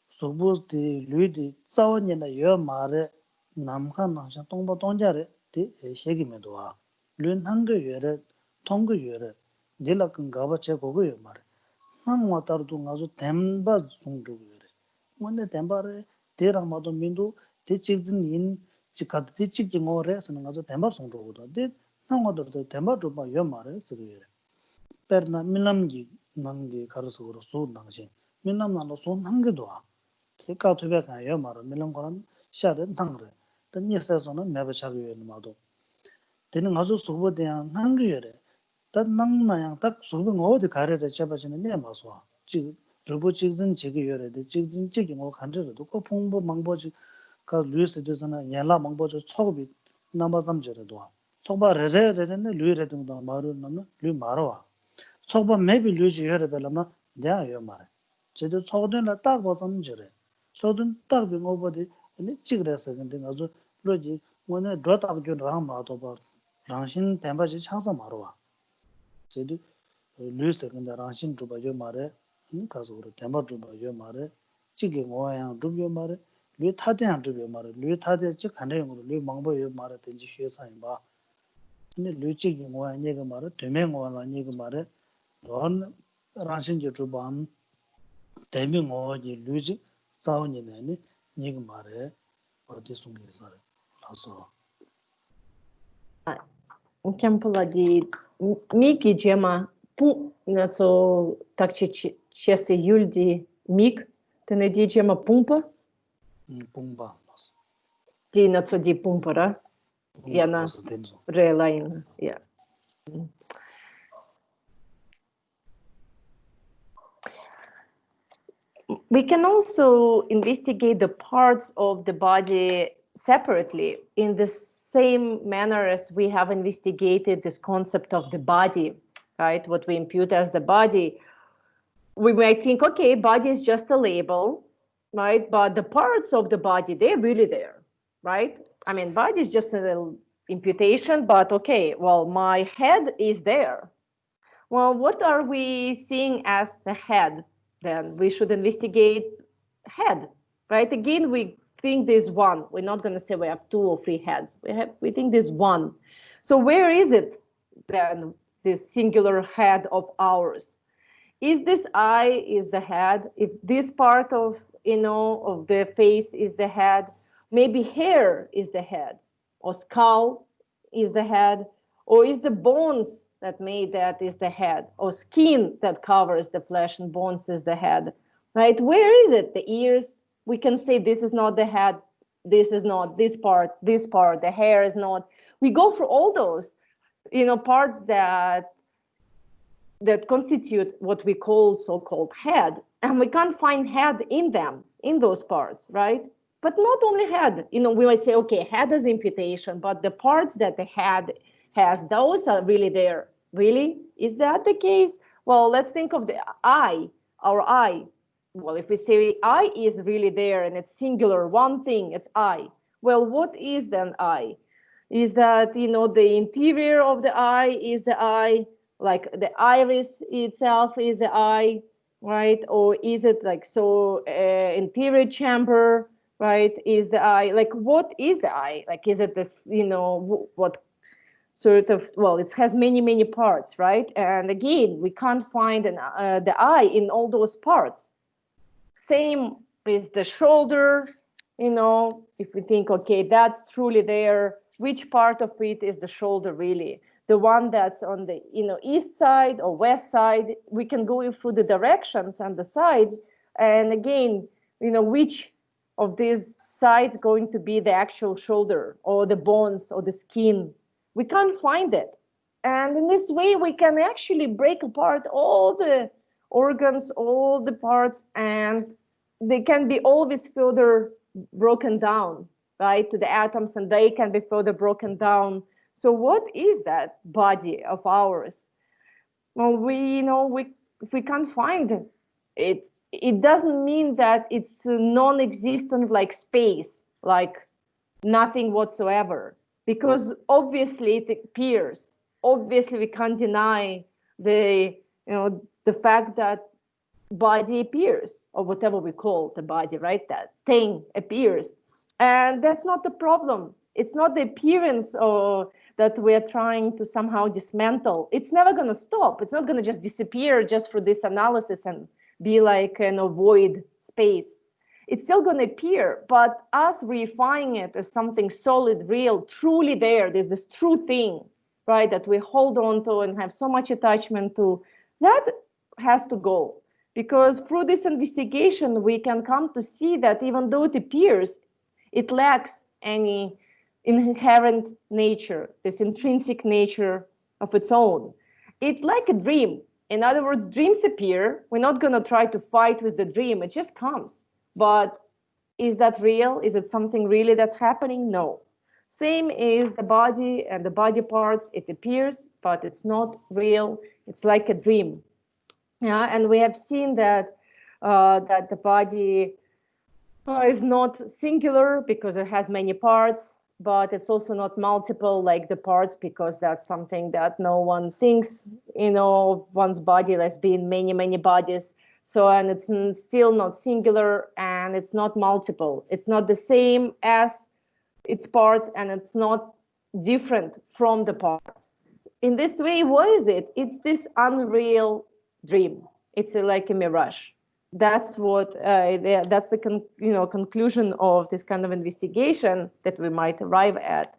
소부디 류디 싸워냐나 여 말에 남한나서 동보 동자래 디 세기면도 와 륜한거 여래 통거 여래 딜락은 가바 제고고요 말 남와 따르도 가서 댐바 중도 여래 원래 댐바래 대랑마도 민도 대직진인 지카드 대직지 뭐래 쓰는 가서 댐바 중도고도 데 남와도 댐바 좀봐 여 말에 쓰고요 페르나 밀남기 남기 가르서로 소 당신 밀남나도 손 한개도 와 제가 투배가 여 말은 밀남거는 샤든 당그래 던니서서는 매버차고 있는 마도 되는 아주 수보대한 한개래 단 낭나양 딱 수분 어디 가려를 잡아지는 내 마서 지금 러버 직진 지게 열에도 직진 지게 뭐 간저도 그 풍부 망보지 그 루이스 되잖아 연락 망보지 초급이 넘어 잠저도 초바레레레네 루이레도 마루 넘어 루 마로와 초바 매비 루지 열에벨마 내가 말해 제도 초든라 딱 봐서 저래 초든 딱 병어버디 아니 찍으래서 근데 아주 로지 오늘 드랍 줘랑 마도 봐 랑신 템바지 차서 말어와 제도 루이스 근데 랑신 줘봐 요 말해 가서 우리 템바 줘봐 요 말해 찍게 뭐야 줘요 말해 류 타대한 줘요 말해 류 타대 즉 간대요 류 망보 요 말해 된지 쉬어서 봐 근데 류 찍게 뭐야 얘가 말해 되면 뭐야 얘가 말해 넌 랑신지 주반 대명 어디 루지 싸우니네 니가 말해 어디 숨겨서 나서 Khenpo di Miki Gemma so tak chese yuldi Mik te di Gemma pumpa 뽕바 di na so di pumpa ra yana 된소 relain yeah. We can also investigate the parts of the body separately in the same manner as we have investigated this concept of the body, right? What we impute as the body. We might think, okay, body is just a label, right? But the parts of the body, they're really there, right? I mean, body is just a little imputation, but okay, well, my head is there. Well, what are we seeing as the head? Then we should investigate head, right? Again, we think there's one. We're not going to say we have 2 or 3 heads. We think there's one. So where is it then, this singular head of ours? Is this eye is the head? If this part of, of the face is the head, maybe hair is the head, or skull is the head, or is the bones that made that is the head, or skin that covers the flesh and bones is the head, right? Where is it? The ears, we can say this is not the head, this is not, this part, the hair is not. We go through all those, parts that constitute what we call so-called head, and we can't find head in them, in those parts, right? But not only head, we might say, okay, head is imputation, but the parts that the head has, those are really there. Really? Is that the case? Well, let's think of the eye, our eye. Well, if we say eye is really there and it's singular, one thing, it's eye. Well, what is then eye? Is that, the interior of the eye is the eye, like the iris itself is the eye, right? Or is it like interior chamber, right? Is the eye, like what is the eye? Like is it this, what sort of, well, it has many parts, right? And again, we can't find the eye in all those parts. Same with the shoulder, if we think, okay, that's truly there, which part of it is the shoulder really? The one that's on the east side or west side? We can go through the directions and the sides, and again, which of these sides going to be the actual shoulder or the bones or the skin? We can't find it. And in this way, we can actually break apart all the organs, all the parts, and they can be always further broken down, right, to the atoms, and they can be further broken down. So what is that body of ours? Well, if we can't find it, it doesn't mean that it's non-existent, like space, like nothing whatsoever, because obviously it appears. Obviously, we can't deny the fact that body appears, or whatever we call the body, right? That thing appears, and that's not the problem. It's not the appearance or that we're trying to somehow dismantle. It's never going to stop. It's not going to just disappear just for this analysis and be like an void space. It's still going to appear, but us reifying it as something solid, real, truly there, there's this true thing, right, that we hold on to and have so much attachment to, that has to go. Because through this investigation, we can come to see that even though it appears, it lacks any inherent nature, this intrinsic nature of its own. It's like a dream. In other words, dreams appear. We're not going to try to fight with the dream. It just comes. But is that real? Is it something really that's happening? No. Same is the body and the body parts. It appears, but it's not real. It's like a dream. Yeah, and we have seen that that the body is not singular because it has many parts, but it's also not multiple like the parts, because that's something that no one thinks, one's body as being many bodies. So, and it's still not singular, and it's not multiple. It's not the same as its parts, and it's not different from the parts. In this way, what is it? It's this unreal dream. It's like a mirage. That's what that's the conclusion of this kind of investigation that we might arrive at,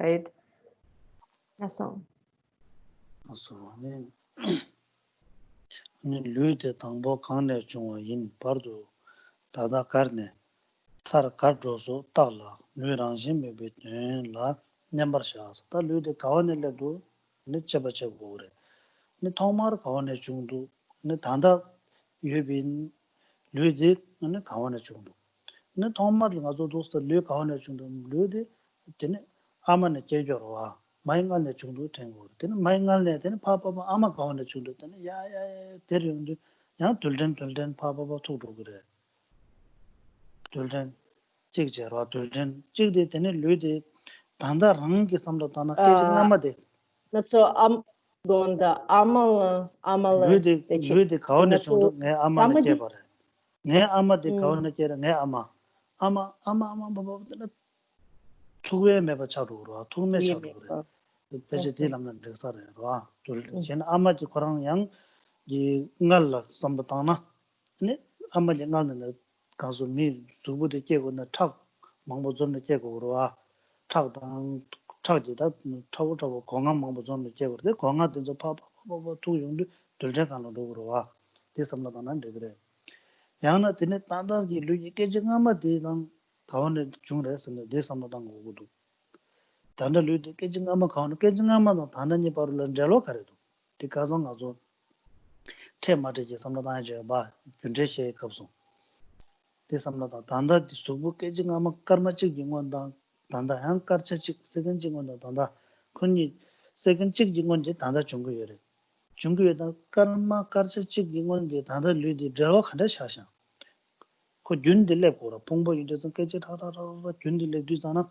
right? That's all. So, Lüde Tangbo Kane Chungwa Yin Pardo Tada Karne Tar Kardoso Tala Lü Rangjung Yeshe La Nyambar Shas Ta Lüde Kawane Ledu Ne Cheba Chebore Ne Tomar Kawane Chungdu Ne Tanda Yubin Lüde Ne Kawane Chungdu Ne Tomar Ngazo Dosta Lü Kawane Chungdu Lüde Tene Amane Chejorwa Maingal ne chungdu tengur. Tene maingal ne tene papa ama kawane chungdu tene ya teriyundu. Ya tulden papa tudu gure. Tulden chikjerwa tulden chikde tene lüde tanda rangi samla tana kejik namade. So Gonda amal Luidi kaone chungdo ngay ama na Tamadi. kebare. Ngay ama di kaone kere ngay ama. Ama baba tukwe meba chadu urwa, tukme chadu urwa. Peche di lamna deksare urwa. Chen ama di korang yang di ngal la sambatang na. Ama di ngal na kansu mi subu di kego na chak mangbo zon na kego urwa. Chak di da chabu kongang mangbo zon na kego urwa. Kongang dinzo pa tuk yung dulce kano do urwa. Di sambatang na dekare. Yang na tine tanda ki luji keche ngama di lang kawane chungre sanda di sambatang ugudu. Tanda luji keche ngama kawane keche ngama dang tanda ni paru lan jalo kare do. Di kaza nga zo te mati ki sambatang aja ba gyunche she kapsung. Di sambatang tanda di subu keche ngama karma chik jingwan dang tanda yang karcha chik segan jingwan dang tanda kuni segan chik jingwan di tanda chungu yore. Chungu yore karma karcha chik jingwan di tanda luji jalo khanda shashan. 그 균들레 보라 봉보 유도선 깨지 타라라 균들레 뒤잖아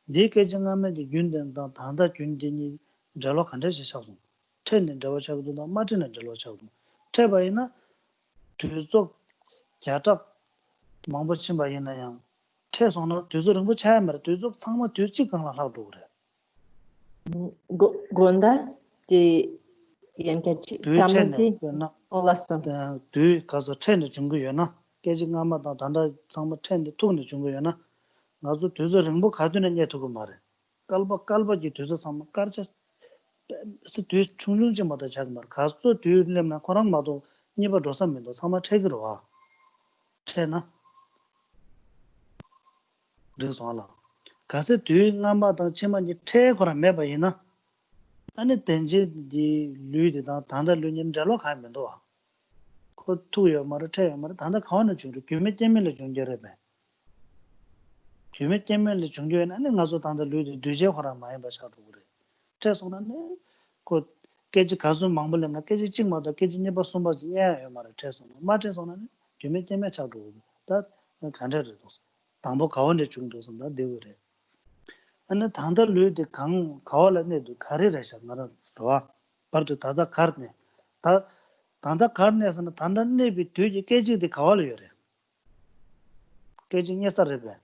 네 깨정하면 균된다 단다 균진이 저로 간다시 사고 텐는 저거 차고도 맞는 저로 차고 태바이나 뒤쪽 자답 망보친 바이나야 태선은 뒤쪽은 뭐 차야면 뒤쪽 상마 뒤쪽 강라 하고 그래 Gonda di yankachi 뒤체네 tamadi 그나 olasan. 뒤 가서 텐을 준 거였나 깨정하면 단다 상마 텐데 통을 준 거였나 나도 뒤서 정보 가두는 게 두고 말해. 깔바지 뒤서 삼 깔자 뒤 충중지마다 작 말. 가서 뒤려면 코랑 마도 니버 도서면도 삼아 책으로 와. 채나. 그래서 알아. 가서 뒤 남마다 치만이 태고라 매바이나. 아니 덴지 디 류이다 단다 류님 잘로 가면도 와. 그 투여 말을 태여 말을 단다 가는 중으로 규매 때문에 중결해. 규매 때문에 중요한 아니 가서 단다 류이 뒤제 거라 많이 봐서도 그래. 최소한은 그 깨지 가수 망불lem나 깨지 찍마다 깨지 네버 숨바지 예 말을 최소한 마트에서는 규매 때문에 차도 다 간절도 담보 가원의 중도선다 되거래. 아니 단다 류이 강 가월에도 가리래서 나는 좋아. 바로 다다 가르네. 다 단다 가르네서는 단다 내비 뒤에 깨지디 가월이래. 깨지 녀서래배.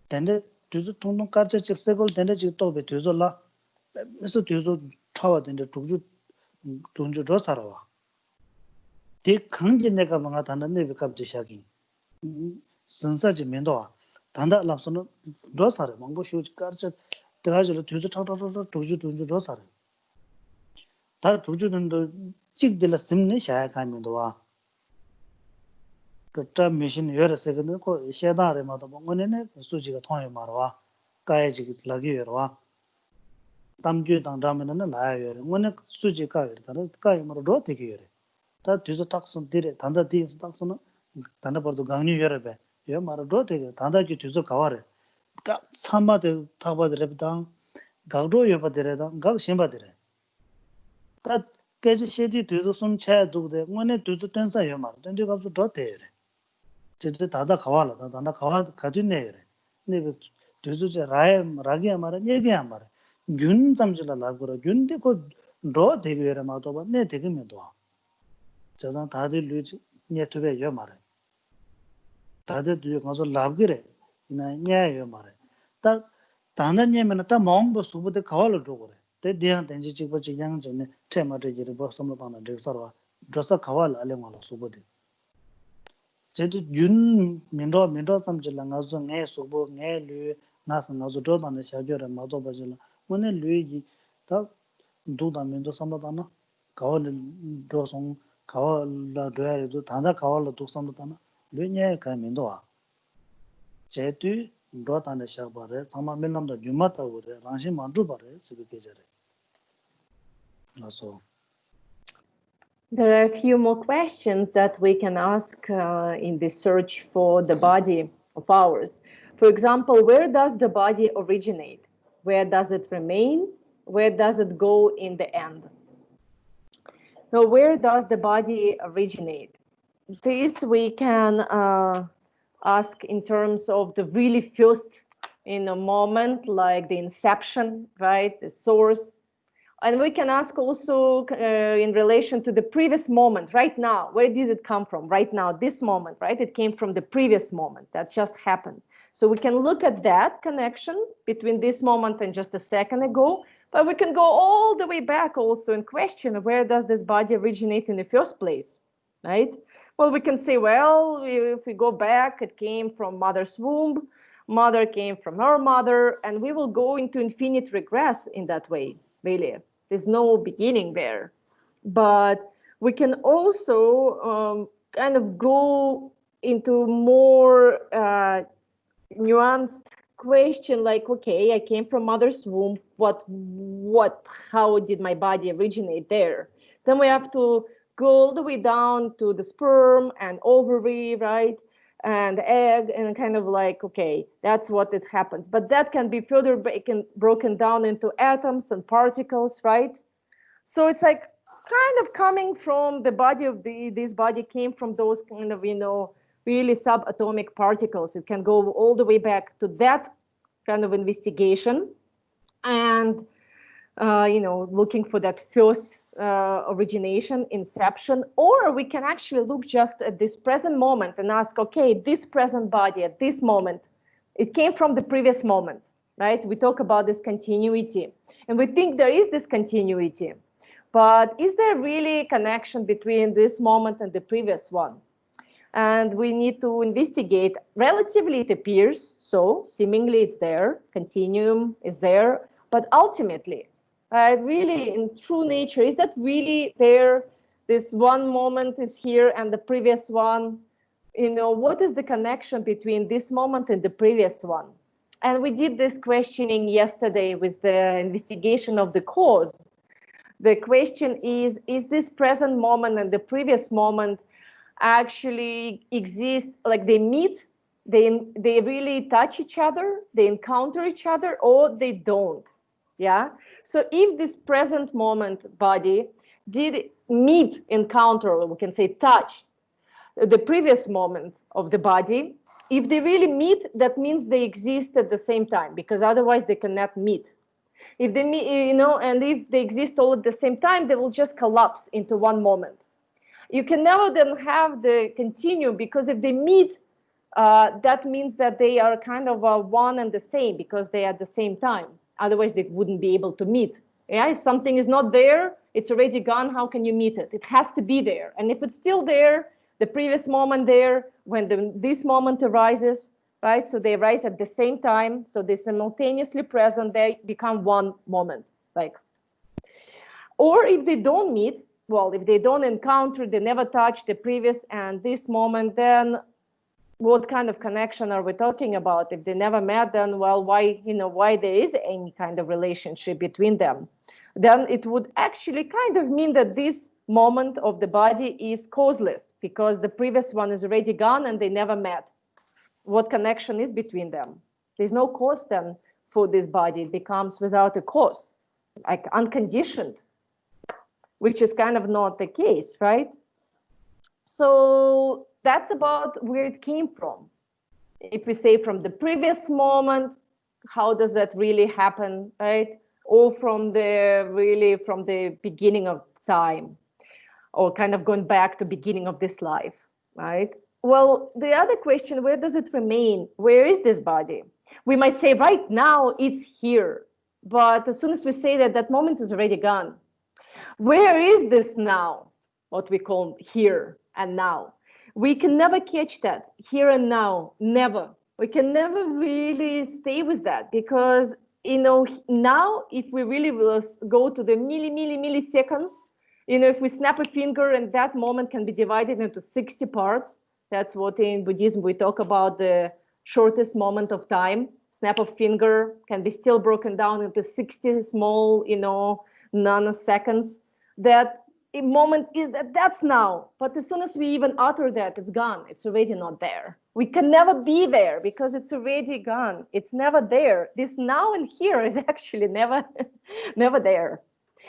근데 뒤서 통통 깔자 직색을 된데 지금 또배 뒤서라 그래서 뒤서 타와 된데 돈주 더 살아와 대 강제 내가 뭔가 단단 내비 갑자기 시작이 선사지 면도와 단다 랍서는 더 살아 뭔가 쇼지 깔자 대가지로 뒤서 타타타 돈주 더 살아 다 돈주는도 찍들 심네 샤야 가면도와 그때 미신 여러세는 그 셰다레 마도 뭔가네 수지가 통해 말와 가야지 라기 여와 담주 당담에는 나야요. 뭐네 수지가 이렇다. 가이므로 로 되게 요래. 다 뒤서 탁선 뒤에 단다 뒤에서 탁선은 단다 버도 강류 여러배. 여 말로 로 되게 단다지 뒤서 가와래. 가 삼마데 타바드레다. 가도 여바드레다. 가 심바드레. 다 깨지 셰디 뒤서 숨 차야 두데. 뭐네 뒤서 땡사 여 말. 땡디 가서 로 되래. 제대 다다 가와라. 단다 가와 가진네. 네 뒤서 라기 말은 얘기야 말. 균 잠질라 라고라 균데 그로 되게 마도 네 되게 메도 저상 다들 류지 네트베 요 말해 다들 류 가서 라브기래 나 냐요 말해 다 단단님은 다 마음도 수부대 가월로 주고래 대 대한 된지 지버지 양전에 테마르지를 벗어서 바나 되서와 저서 가월 알랭말로 수부대 제도 윤 민도 삼질라 가서 네 수부 네류 나서 나서 도단에 샤겨라 마도 버질라 오늘 류지 다 두다면도 삼바다나 가월 조성 가월라 줘야도 단다 가월로 독삼바다나 류냐 가면도 와 제도 도단에 샤바래 상마 맨남도 주마다 오래 랑시 만주 바래 지게제래 그래서 There are a few more questions that we can ask in the search for the body of ours. For example, where does the body originate? Where does it remain? Where does it go in the end? Now, where does the body originate? This we can ask in terms of the really first in a moment, like the inception, right? The source And we can ask also in relation to the previous moment, right now, where did it come from? Right now, this moment, right? It came from the previous moment that just happened. So we can look at that connection between this moment and just a second ago, but we can go all the way back also and question where does this body originate in the first place, right? Well, we can say, well, if we go back, it came from mother's womb, mother came from her mother, and we will go into infinite regress in that way, really. There's no beginning there. But we can also kind of go into more nuanced question, like, okay, I came from mother's womb. How did my body originate there? Then we have to go all the way down to the sperm and ovary, right? And egg, and kind of like, okay, that's what it happens. But that can be further broken down into atoms and particles, right? So it's like kind of coming from the body of this body came from those kind of, really subatomic particles. It can go all the way back to that kind of investigation and, looking for that first origination, inception. Or we can actually look just at this present moment and ask, okay, this present body at this moment, it came from the previous moment, right? We talk about this continuity, and we think there is this continuity. But is there really a connection between this moment and the previous one? And we need to investigate. Relatively, it appears so. Seemingly, it's there. Continuum is there. But ultimately, really, in true nature, is that really there? This one moment is here and the previous one. What is the connection between this moment and the previous one? And we did this questioning yesterday with the investigation of the cause. The question is this present moment and the previous moment actually exist, like they meet, they really touch each other, they encounter each other, or they don't? Yeah. So if this present moment body did meet, encounter, or we can say touch, the previous moment of the body, if they really meet, that means they exist at the same time, because otherwise they cannot meet. If they meet, and if they exist all at the same time, they will just collapse into one moment. You can never then have the continuum, because if they meet, that means that they are kind of one and the same, because they are at the same time. Otherwise, they wouldn't be able to meet. Yeah, if something is not there, it's already gone. How can you meet it? It has to be there. And if it's still there, the previous moment there, when this moment arises, right? So they arise at the same time. So they're simultaneously present. They become one moment, like. Or if they don't meet, well, if they don't encounter, they never touch the previous and this moment, then what kind of connection are we talking about? If they never met, then, well, why there is any kind of relationship between them? Then it would actually kind of mean that this moment of the body is causeless, because the previous one is already gone and they never met. What connection is between them? There's no cause then for this body. It becomes without a cause, like unconditioned, which is kind of not the case, right? So that's about where it came from. If we say from the previous moment, how does that really happen, right? Or from the beginning of time, or kind of going back to beginning of this life, right? Well, the other question, where does it remain? Where is this body? We might say right now it's here, but as soon as we say that, that moment is already gone. Where is this now? What we call here and now. We can never catch that here and now, never. We can never really stay with that, because, now if we really will go to the milliseconds, if we snap a finger and that moment can be divided into 60 parts, that's what in Buddhism we talk about the shortest moment of time. Snap of finger can be still broken down into 60 small, nanoseconds. That moment is that's now. But as soon as we even utter that, it's gone. It's already not there. We can never be there because it's already gone. It's never there. This now and here is actually never there.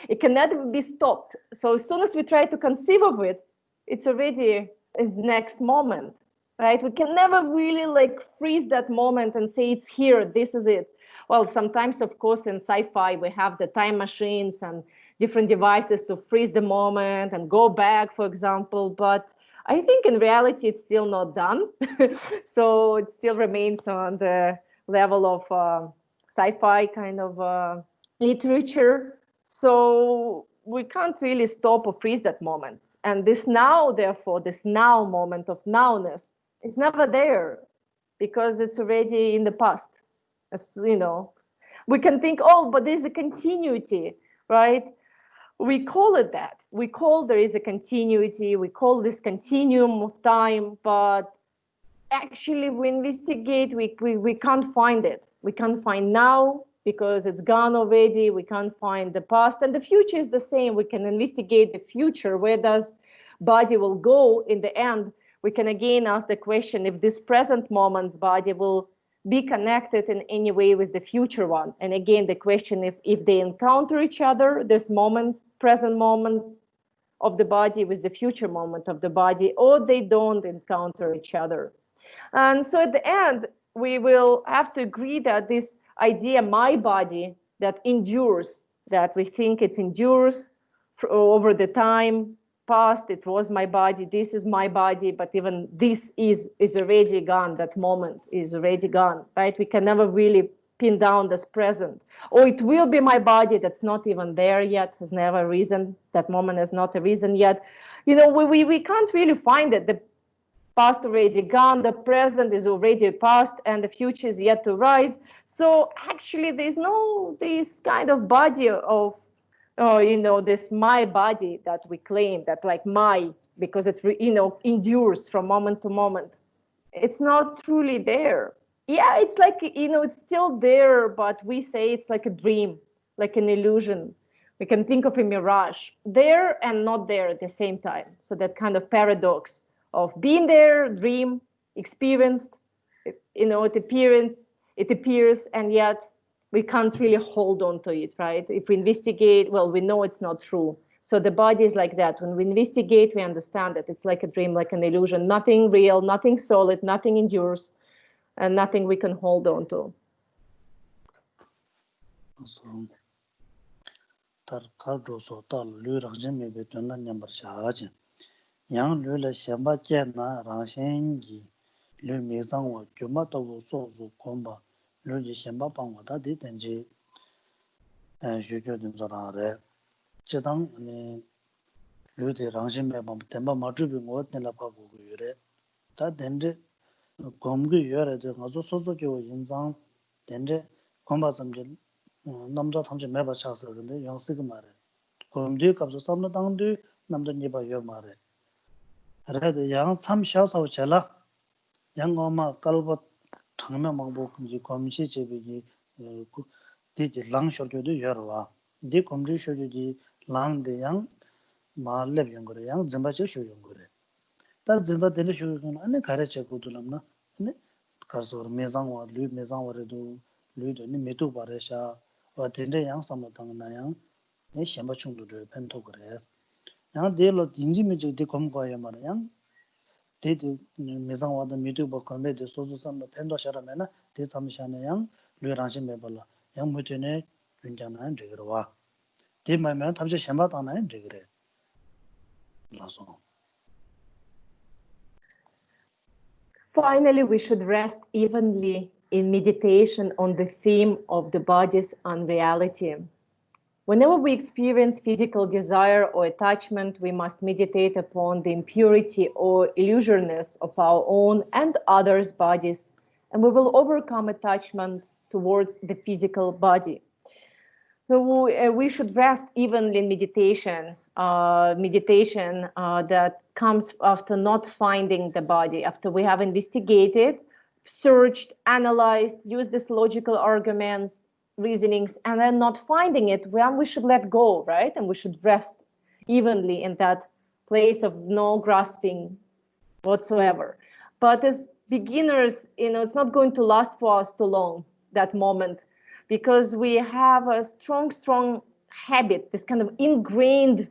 It can never be stopped. So as soon as we try to conceive of it, it's already its next moment, right? We can never really freeze that moment and say it's here, this is it. Well, sometimes, of course, in sci-fi, we have the time machines and different devices to freeze the moment and go back, for example. But I think in reality, it's still not done. So it still remains on the level of sci-fi kind of literature. So we can't really stop or freeze that moment. And this now, therefore, this now moment of nowness is never there because it's already in the past. As you know, we can think, oh, but there's a continuity, right? We call it that. We call there is a continuity. We call this continuum of time, but actually we investigate, we can't find it. We can't find now because it's gone already. We can't find the past, and the future is the same. We can investigate the future. Where does body will go in the end? We can again ask the question if this present moment's body will be connected in any way with the future one. And again, the question if they encounter each other, this moment, present moments of the body with the future moment of the body, or they don't encounter each other. And so at the end, we will have to agree that this idea, my body, that endures, that we think it endures over the time past, it was my body, this is my body, but even this is already gone, that moment is already gone, right? We can never really pin down this present. Or it will be my body that's not even there yet, has never arisen, that moment has not arisen yet. You know, we can't really find it. The past already gone, the present is already past, and the future is yet to rise. So actually there's no this kind of body of, you know, this my body that we claim, that like my, because it, you know, endures from moment to moment. It's not truly there. Yeah, it's like, you know, it's still there, but we say it's like a dream, like an illusion. We can think of a mirage, there and not there at the same time. So that kind of paradox of being there, dream, experienced, you know, it appears, and yet we can't really hold on to it, right? If we investigate, well, we know it's not true. So the body is like that. When we investigate, we understand that it's like a dream, like an illusion, nothing real, nothing solid, nothing endures, and nothing we can hold on to. So, tar kardo so tal lu rajin me be tuna nyambar chaaj. Yang lu la shamba che na rangshen gi lu me sang wa juma ta wo so so komba lu ji shamba pang wa ta de tenji shu ju din zo ra re. Che dang ni lu de rangshen me ba temba ma ju bi ngo ten la pa go yu re. Ta den de gom gu yu re de nga zo so so ge wo yin zang den de komba zam je 남자 탐지 매바 차서 근데 영식이 말해. 그럼뒤 값서 삼는 당도 남자 니바 요 말해. 그래도 양 참셔서 잘라. 양 엄마 깔고 당면 먹고 이제 검시 제비기 디지 랑쇼도 여러와. 디 검지 쇼지 랑데 양 말렙 연거래. 양 점바체 쇼 연거래. 다 점바 되는 쇼는 안에 가르쳐 고들었나? 네. 가서 매장와 류 매장와래도 류도 니 메도 바래샤 어딘데 양 삼어당나양 내 셴바 충도를 펜토 그래. 양 데로 인지미지 데 검거야 말이야. 데데 매장와도 메도 버컨데 소소 삼도 펜도 샤라면은 데 삼샤네 양 류랑신 매벌라. 양 무테네 굉장한 저거와. 데 말면 탐지 셴바당나야 저거래. 라서 Finally, we should rest evenly in meditation on the theme of the body's unreality. Whenever we experience physical desire or attachment, we must meditate upon the impurity or illusoriness of our own and others' bodies, and we will overcome attachment towards the physical body. So we should rest evenly in meditation, that comes after not finding the body, after we have investigated, searched, analyzed, used these logical arguments, reasonings, and then not finding it, well, we should let go, right? And we should rest evenly in that place of no grasping whatsoever. But as beginners, you know, it's not going to last for us too long, that moment, because we have a strong habit, this kind of ingrained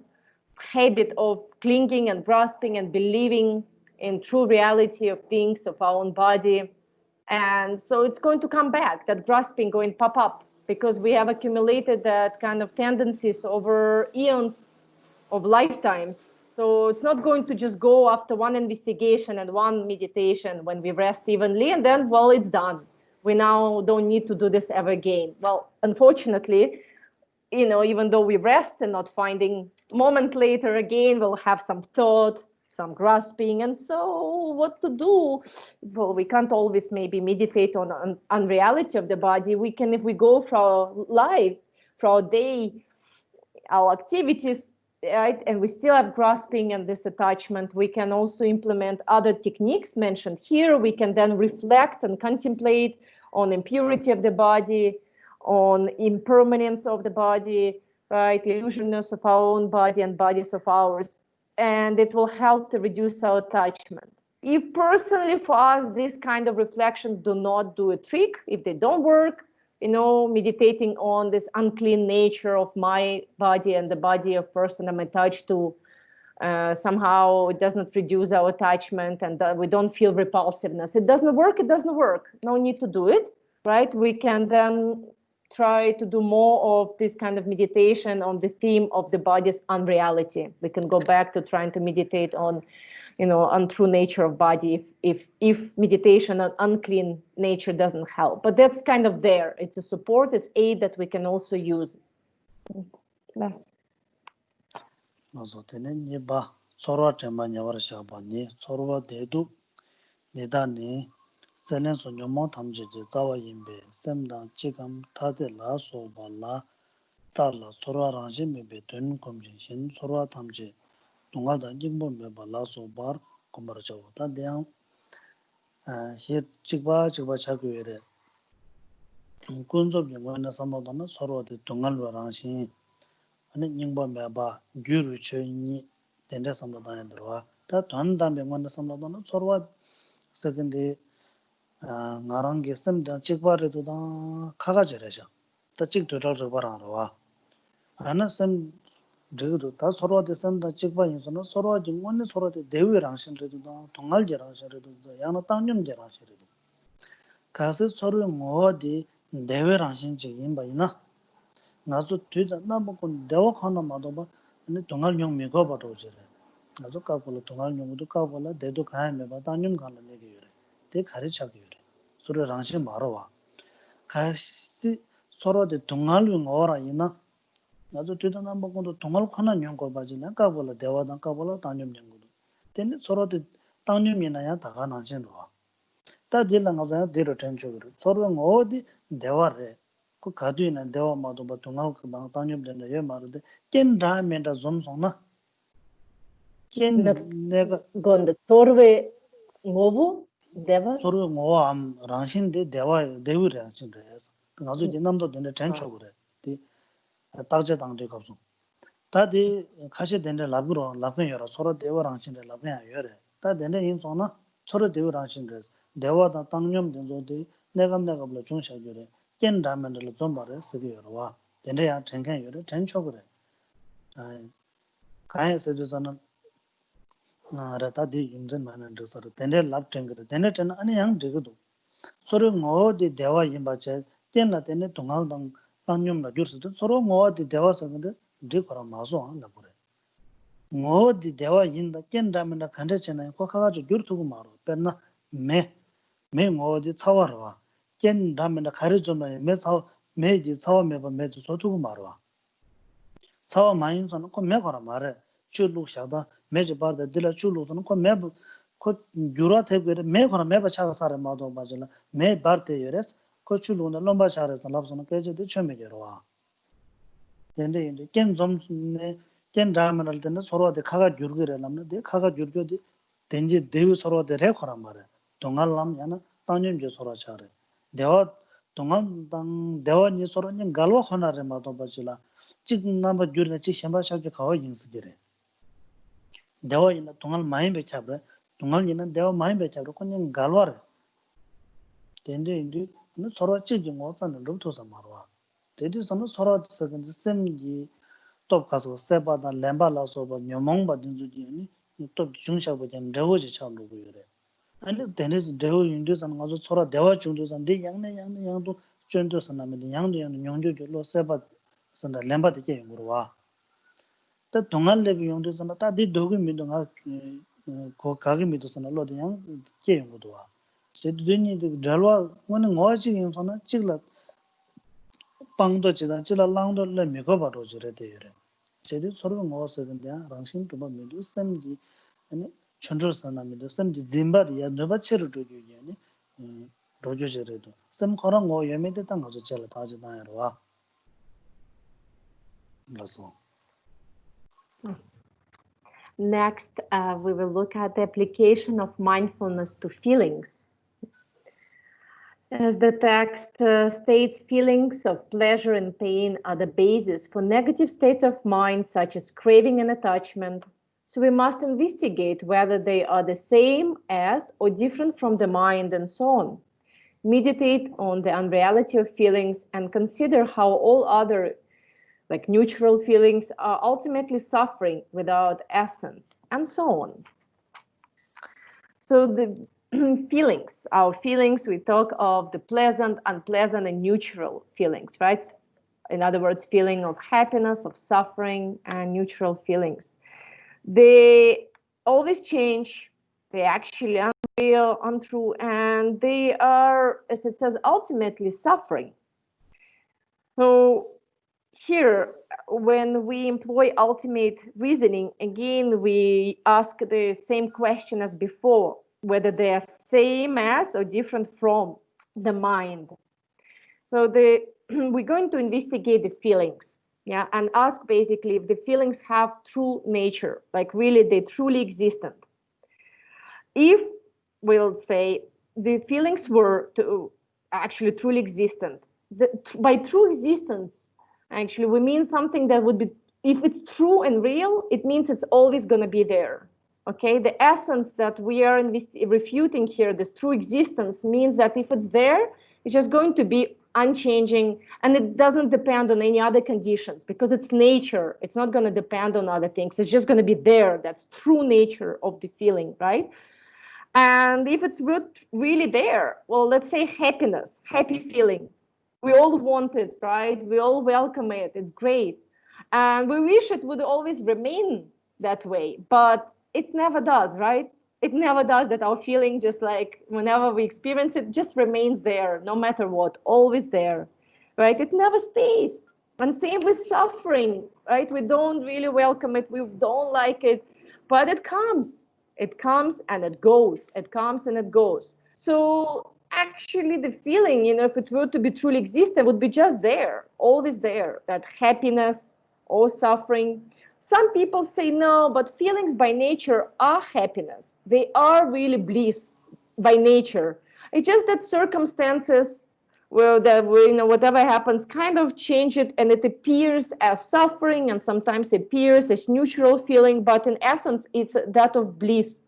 habit of clinging and grasping and believing in true reality of things, of our own body. And so it's going to come back, that grasping going to pop up because we have accumulated that kind of tendencies over eons of lifetimes. So it's not going to just go after one investigation and one meditation when we rest evenly and then, well, it's done. We now don't need to do this ever again. Well, unfortunately, even though we rest and not finding, a moment later again, we'll have some thought, some grasping, and so what to do? Well, we can't always maybe meditate on unreality of the body. We can, if we go for our life, for our day, our activities, right, and we still have grasping and this attachment, we can also implement other techniques mentioned here. We can then reflect and contemplate on impurity of the body, on impermanence of the body, right, illusionness of our own body and bodies of ours, and it will help to reduce our attachment. If personally for us these kind of reflections do not do a trick, if they don't work, meditating on this unclean nature of my body and the body of person I'm attached to, somehow it does not reduce our attachment and we don't feel repulsiveness. It doesn't work, no need to do it, right? We can then try to do more of this kind of meditation on the theme of the body's unreality. We can go back to trying to meditate on untrue nature of body if meditation on unclean nature doesn't help. But that's kind of there. It's a support, it's aid that we can also use. Yes. Also, tenen ba sorwa tema nyawar shaba ni sorwa dedu nedani selen so nyomo tamje je zawa yimbe semdan chigam tade la so bala tala sorwa ranje mebe tön komjin shin sorwa tamje tunga da jingbo me bala so bar komar chaw ta deang he chigba chagwere kunzo byo na samodana sorwa de tungal rangshin ane nyingbo me ba gyuru chöni dende samodana ndrowa ta tondambe ngona samodana sorwa second ngarange semda chigbaredo da kaga jeresha ta chig doral barangwa ana sem 제도 다 서로한테 산다 직바 인선은 서로 중원에 서로한테 대외랑 신뢰도 동알제랑 신뢰도 야나 땅념제랑 신뢰도 가서 서로 어디 대외랑 신적인 바이나 나도 뒤다 나먹고 대화 하나 마도 근데 동알용 미고 봐도 저래 나도 까불 동알용도 까불라 대도 가야면 봐 땅념 가는 얘기래 대 가르쳐게 그래 서로 랑신 말어와 가시 서로한테 동알용 어라 이나 나도 뒤도 남보고도 동al 하나 연구 봐지나 까불라 대화당 까불라 단념 연구도 근데 서로도 단념이나야 다가 나진로 다딜랑 가서 뒤로 텐쪽으로 서로 어디 대화래 그 가두이나 대화마도 뭐 동al 그 단념된다 예 말인데 깬 다음에다 좀 손나 깬 내가 건데 서로의 뭐부 대화 서로 뭐암 랑신데 대화 대우래 진짜서 가서 남도 된다 텐쪽으로 딱제 당대 가서 다디 가시 된데 라브로 라펜여라 서로 대화랑 친데 라펜야 여래 다 된데 인소나 서로 대화랑 친데 대화다 당념 된조데 내가 불러 중샤거래 깬다면들 좀 말해 쓰기여와 된데야 tenkan 여래 ten초 그래 가해서 저는 나라다디 임전 많은 데서 된데 랍텐 그래 된데 아니 양 되거든 서로 어디 대화 임바체 깬나 된데 동아당 당념나 줄수도 서로 어디 대화서 근데 리거라 마소 안 나버려 어디 대화 인다 깬다면 간대잖아요 거 가가지고 줄투고 말어 뺐나 매 어디 차와라 깬다면 가르쳐면 매지 차와면 매도 소투고 말어 차와 마인선은 거 매거라 말해 줄룩샤다 매지 바다 들라 줄룩은 거 매부 거 유라 대베 매거라 매바 차가 사람 마도 맞을라 매 바르테 여레스 거 줄룩은 롬바 차라서 랍선은 깨지도 처음이더라 근데 깬 좀네 깬 다음을 때는 서로한테 가가 줄거라면 돼 가가 줄거디 된지 대우 서로한테 레코란 말이야 동알람 야나 땅님제 서로 차래 대화 동안 대화니 서로는 갈와 하나를 마도 봐질라 지금 남아 줄네 지 셴바샤게 가와 인스지래 대화이나 동알 많이 배차버 동알이는 대화 많이 배차버 그냥 갈와래 된데 인디 서로 찌지 못하는 루트서 말와 대디서는 서로 서근 셈지 또 가서 세바다 렘바라서 뭐 녀몽 받은 주지니 또 중샤보전 저거지 참고 그래 아니 되는 대호 인도선 가서 서로 대화 중도선 대 양내 양도 jundu sanamidi yang nyongju lo seba sanda lemba de ke yungurwa ta dongal le yongdu sana ta di dogu mi donga ko kagi mi do sana lo de yang ke yungurwa je duni de dalwa wona ngoji yin sana chigla pangdo chida chila langdo le mi ko ba do jure de yure je de soro ngo se de rangsin to ba mi do samji ani chondro sanamidi samji zimba ya no ba cheru do yani rojo jere do sam khara ngo yeme de tang zo chala ta jina yarwa laso. Next, we will look at the application of mindfulness to feelings. As the text states, feelings of pleasure and pain are the basis for negative states of mind, such as craving and attachment. So we must investigate whether they are the same as or different from the mind and so on. Meditate on the unreality of feelings and consider how all other like neutral feelings are ultimately suffering without essence, and so on. So the feelings, our feelings, we talk of the pleasant, unpleasant, and neutral feelings, right? In other words, feeling of happiness, of suffering, and neutral feelings. They always change. They actually are unreal, untrue, and they are, as it says, ultimately suffering. So here, when we employ ultimate reasoning, again, we ask the same question as before, whether they are same as or different from the mind. So we're going to investigate the feelings, yeah, and ask basically if the feelings have true nature, like really they're truly existent. If we'll say the feelings were actually truly existent, by true existence, actually, we mean something that would be, if it's true and real, it means it's always going to be there. Okay, the essence that we are refuting here, this true existence, means that if it's there, it's just going to be unchanging, and it doesn't depend on any other conditions because it's nature. It's not going to depend on other things. It's just going to be there. That's true nature of the feeling, right? And if it's really there, well, let's say happiness, happy feeling. We all want it, right? We all welcome it. It's great. And we wish it would always remain that way, but it never does, right? It never does that our feeling, just like whenever we experience it, just remains there, no matter what, always there, right? It never stays. And same with suffering, right? We don't really welcome it. We don't like it, but it comes. It comes and it goes. It comes and it goes. So actually the feeling, if it were to be truly existent, would be just there, always there, that happiness or suffering. Some people say no, but feelings by nature are happiness. They are really bliss by nature. It's just that circumstances, well, that whatever happens, kind of change it, and it appears as suffering, and sometimes appears as neutral feeling, but in essence, it's that of bliss.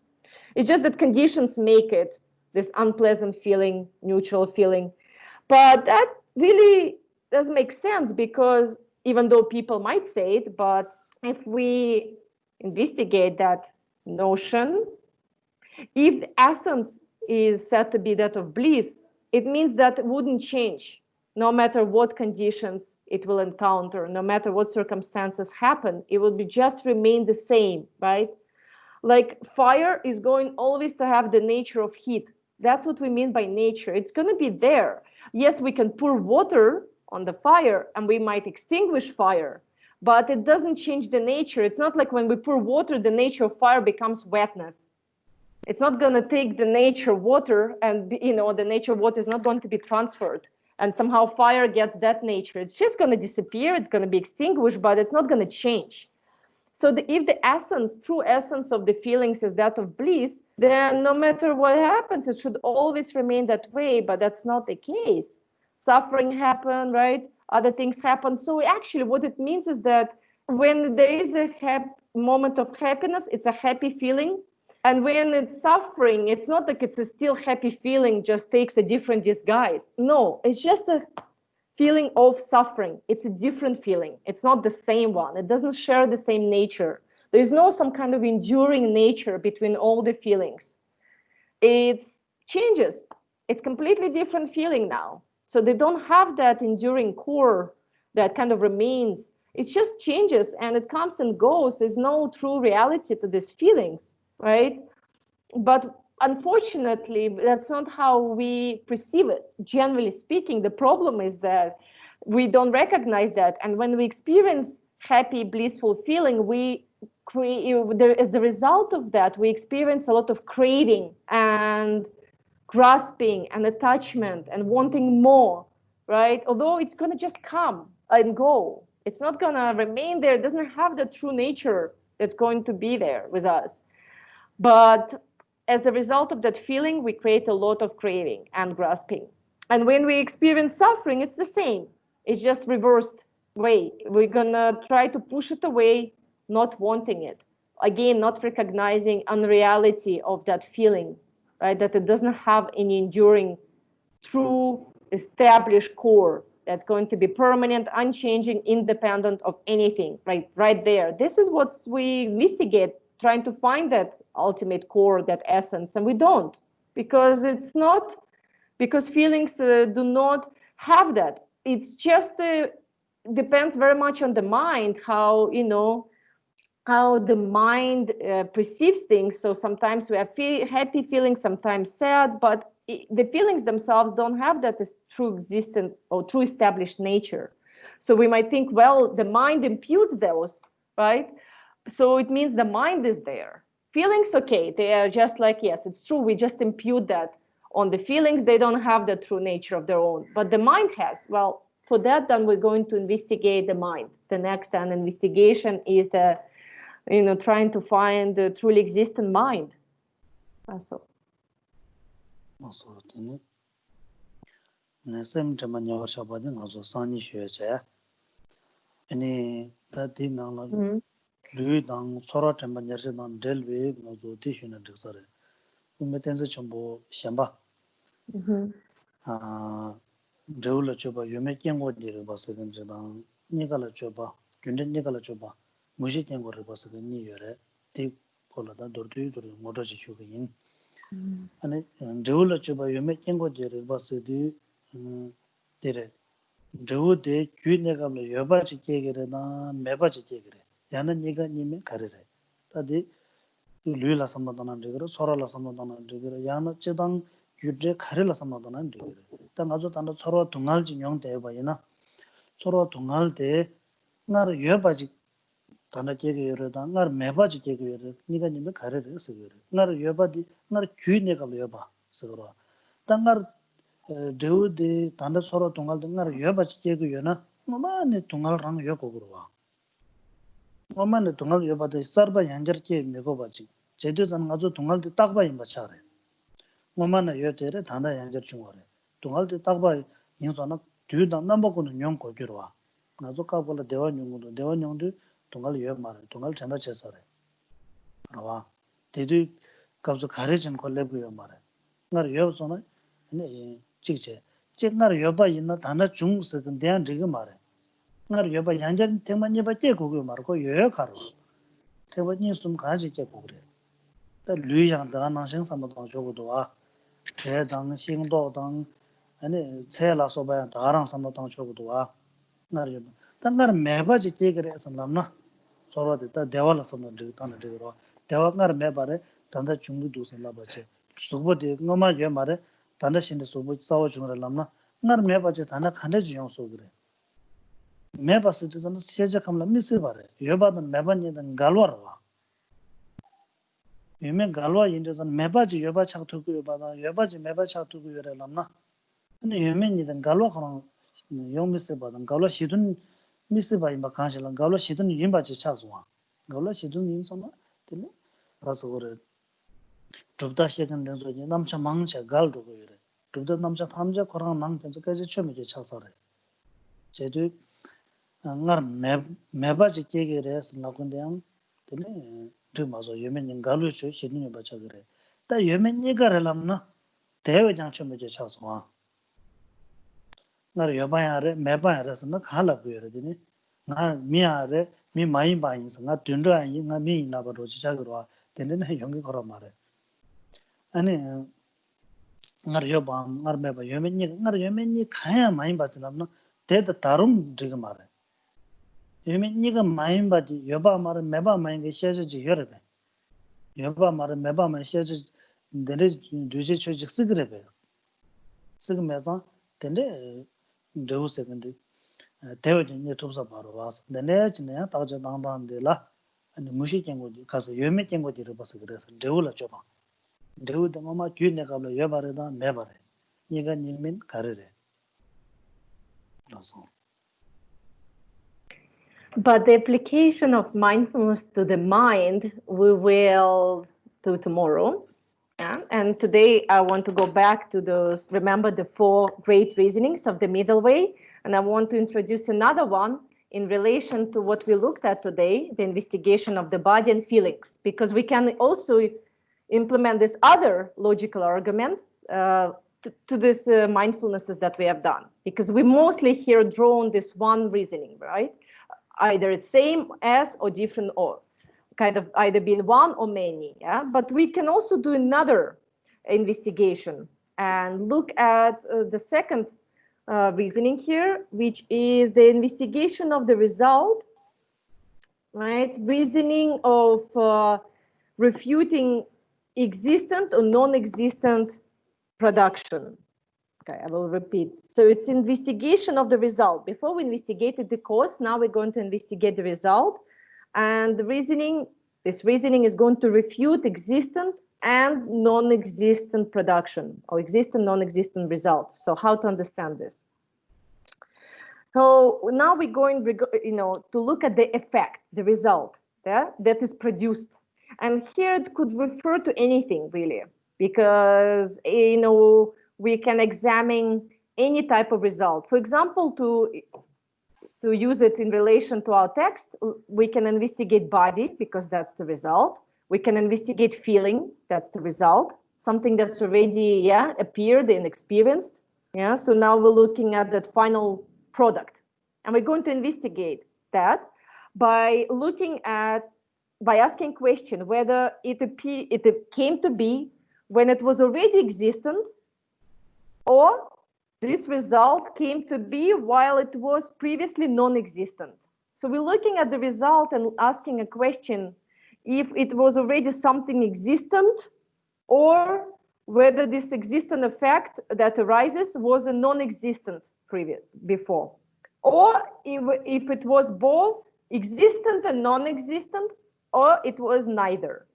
It's just that conditions make it this unpleasant feeling, neutral feeling. But that really does make sense, because even though people might say it, but if we investigate that notion, if the essence is said to be that of bliss, it means that it wouldn't change no matter what conditions it will encounter, no matter what circumstances happen, it will be just remain the same, right? Like fire is going always to have the nature of heat. That's what we mean by nature. It's going to be there. Yes, we can pour water on the fire and we might extinguish fire, but it doesn't change the nature. It's not like when we pour water, the nature of fire becomes wetness. It's not going to take the nature water and, the nature water is not going to be transferred and somehow fire gets that nature. It's just going to disappear. It's going to be extinguished, but it's not going to change. So if the essence, true essence of the feelings is that of bliss, then no matter what happens, it should always remain that way, but that's not the case. Suffering happen, right? Other things happen. So actually what it means is that when there is a moment of happiness, it's a happy feeling. And when it's suffering, it's not like it's a still happy feeling, just takes a different disguise. No, it's just a feeling of suffering. It's a different feeling. It's not the same one. It doesn't share the same nature. There is no some kind of enduring nature between all the feelings. It changes. It's completely different feeling now. So they don't have that enduring core that kind of remains. It just changes and it comes and goes. There's no true reality to these feelings, right? But unfortunately, that's not how we perceive it. Generally speaking, the problem is that we don't recognize that. And when we experience happy, blissful feeling, as the result of that, we experience a lot of craving and grasping and attachment and wanting more, right? Although it's going to just come and go. It's not going to remain there. It doesn't have the true nature that's going to be there with us. But as the result of that feeling, we create a lot of craving and grasping. And when we experience suffering, it's the same. It's just reversed way. We're going to try to push it away, not wanting it. Again, not recognizing unreality of that feeling, right? That it doesn't have any enduring, true, established core that's going to be permanent, unchanging, independent of anything, right there. This is what we investigate, trying to find that ultimate core, that essence, and we don't, because it's not, because feelings do not have that. It's just depends very much on the mind, how, how the mind perceives things. So sometimes we have happy feelings, sometimes sad, but the feelings themselves don't have that as true existent or true established nature. So we might think, well, the mind imputes those, right? So it means the mind is there. Feelings, okay, they are just like, yes, it's true, we just impute that on the feelings. They don't have the true nature of their own, but the mind has. Well, for that, then we're going to investigate the mind. The next investigation is the, trying to find the truly existent mind. So. Luidang Sora Temba Nyersidang Delwe Nozo Tishuna Dixare. Umetense Chombo Shamba. Deula Choba, Yume Kengo Diribasagan Zidang, Nigala Choba, Gundin Nigala Choba, Mushi Kengo Ribasagan Niyore, Tik Polada Dortu, Motochi Shugain. And Deula Choba, Yume Kengo Diribasadi Dire. Dewu de Junegam Yobachi Kegere, Mebachi Kegere. Yana Niga Nime Karire. Tadi Lula Samadana Digger, Sorala Samadana Digger, Yana Chedang, Judre Karela Samadana Digger. Tangazo Tanda Soro Tungal Jin de Bayana, Soro Tungal de Nar Yobaji Tanda Kegere, Nar Mebaji Kegere, Niga Nime Karire Sigure, Nar Yobadi, Nar Junegam Yoba, Sigura. Tangar Dewu de Tanda Soro Tungal de Nar Yobachi Keguyana, Mamani Tungal Rang Yokogurwa. Mamane tungal yobade sarba yanjarke megobachi. Chedu san ngazo tungal de takba imba chare. Mamane yotere thanda yanjar chungore. Tungal de takba yinsana tyuda nambako no nyong ko gyurwa. Ngazo kabola dewa nyongdu tungal yob mare. Tungal chanda chesare. Rawa. Tedu kabzo kharechin ko lebgu yob mare. Ngar yob sona chikche. Chik ngar yoba yinna thanda chung sekin deyan rigi mare. Ngar yoba yanjar tenma nyeba che kukyo marko yoyo karo. Teba nyi sum kaji che kukre. Ta lu yang da nang shing samadang chokuduwa. Te dang, xing do dang, ce la soba yang da rang samadang chokuduwa. Ngar yoba. Ta ngar meba che che kare san lamna. Soro de ta dewa la samadang chik tanda chikirwa. Dewa ngar meba re tanda chungu du san laba che. Sukbo de ngoma yoy ma re tanda shinde sukbo sawa chungre lamna. Ngar meba che tanda khande chiyong sukre. Meba situ sana sheja kamla misi bare. Yoba dan meba nyedan galwa rawa. Yume galwa yinde sana meba ji yoba chak tuku yoba dan, yoba ji meba chak tuku yore lamna. Yume nyedan galwa kharang yung misi ba dan, galwa shidun misi ba yinba kanshi lan, galwa shidun yinba ji chak suwa. Galwa shidun yin sana, tili, rasa gore. Drupda shekan denzo yi namcha mangcha gal tuku yore. Drupda namcha thamja korang nang penzo kaji chome ji chak sare. Chedu ngar meba ji kege re sin lakunde yang tene tu mazo yemen ning galu chu shidin ba chagre ta yemen ni gar lam na dewe jang chome je chas wa ngar yoba ya re meba ya re sin na khala bu re dine nga mi ya re mi mai ba yin nga tun ra yin nga mi la ba ro chi chagro wa tene na yong gi kora mare ani ngar yoba ngar meba yomeni ngar yomeni khaya main ba chlamna te da tarum dig mare yomeni ga main ba ji yoba mare meba main ge sheje ji yorebe yoba mare meba main sheje dere duje chojik sigrebe sigmeza tende dehu sekende 대우진 네 돕사 바로 와서 내내 진행 다저 당당한데라 아니 무시 경고지 가서 여매 경고지를 봐서 그래서 대우라 줘봐 대우도 마마 뒤에 가면 여바래다 매바래 네가 님민 가르래 그래서 But the application of mindfulness to the mind, we will do tomorrow. Yeah? And today I want to go back to those, remember the 4 great reasonings of the middle way. And I want to introduce another one in relation to what we looked at today, the investigation of the body and feelings, because we can also implement this other logical argument to this mindfulnesses that we have done, because we mostly here drawn this one reasoning, right? Either it's same as or different or kind of either being one or many, yeah? But we can also do another investigation and look at the second reasoning here, which is the investigation of the result, right? Reasoning of refuting existent or non-existent production. Okay, I will repeat. So it's investigation of the result. Before we investigated the cause, now we're going to investigate the result. And the reasoning, this reasoning is going to refute existent and non-existent production, or existent, non-existent results. So how to understand this? So now we're going, to look at the effect, the result, yeah, that is produced. And here it could refer to anything really, because, we can examine any type of result. For example, to use it in relation to our text, we can investigate body, because that's the result. We can investigate feeling, that's the result. Something that's already, appeared and experienced. Yeah, so now we're looking at that final product. And we're going to investigate that by asking question whether it came to be when it was already existent, or this result came to be while it was previously non-existent. So we're looking at the result and asking a question if it was already something existent, or whether this existent effect that arises was a non-existent before, or if it was both existent and non-existent, or it was neither.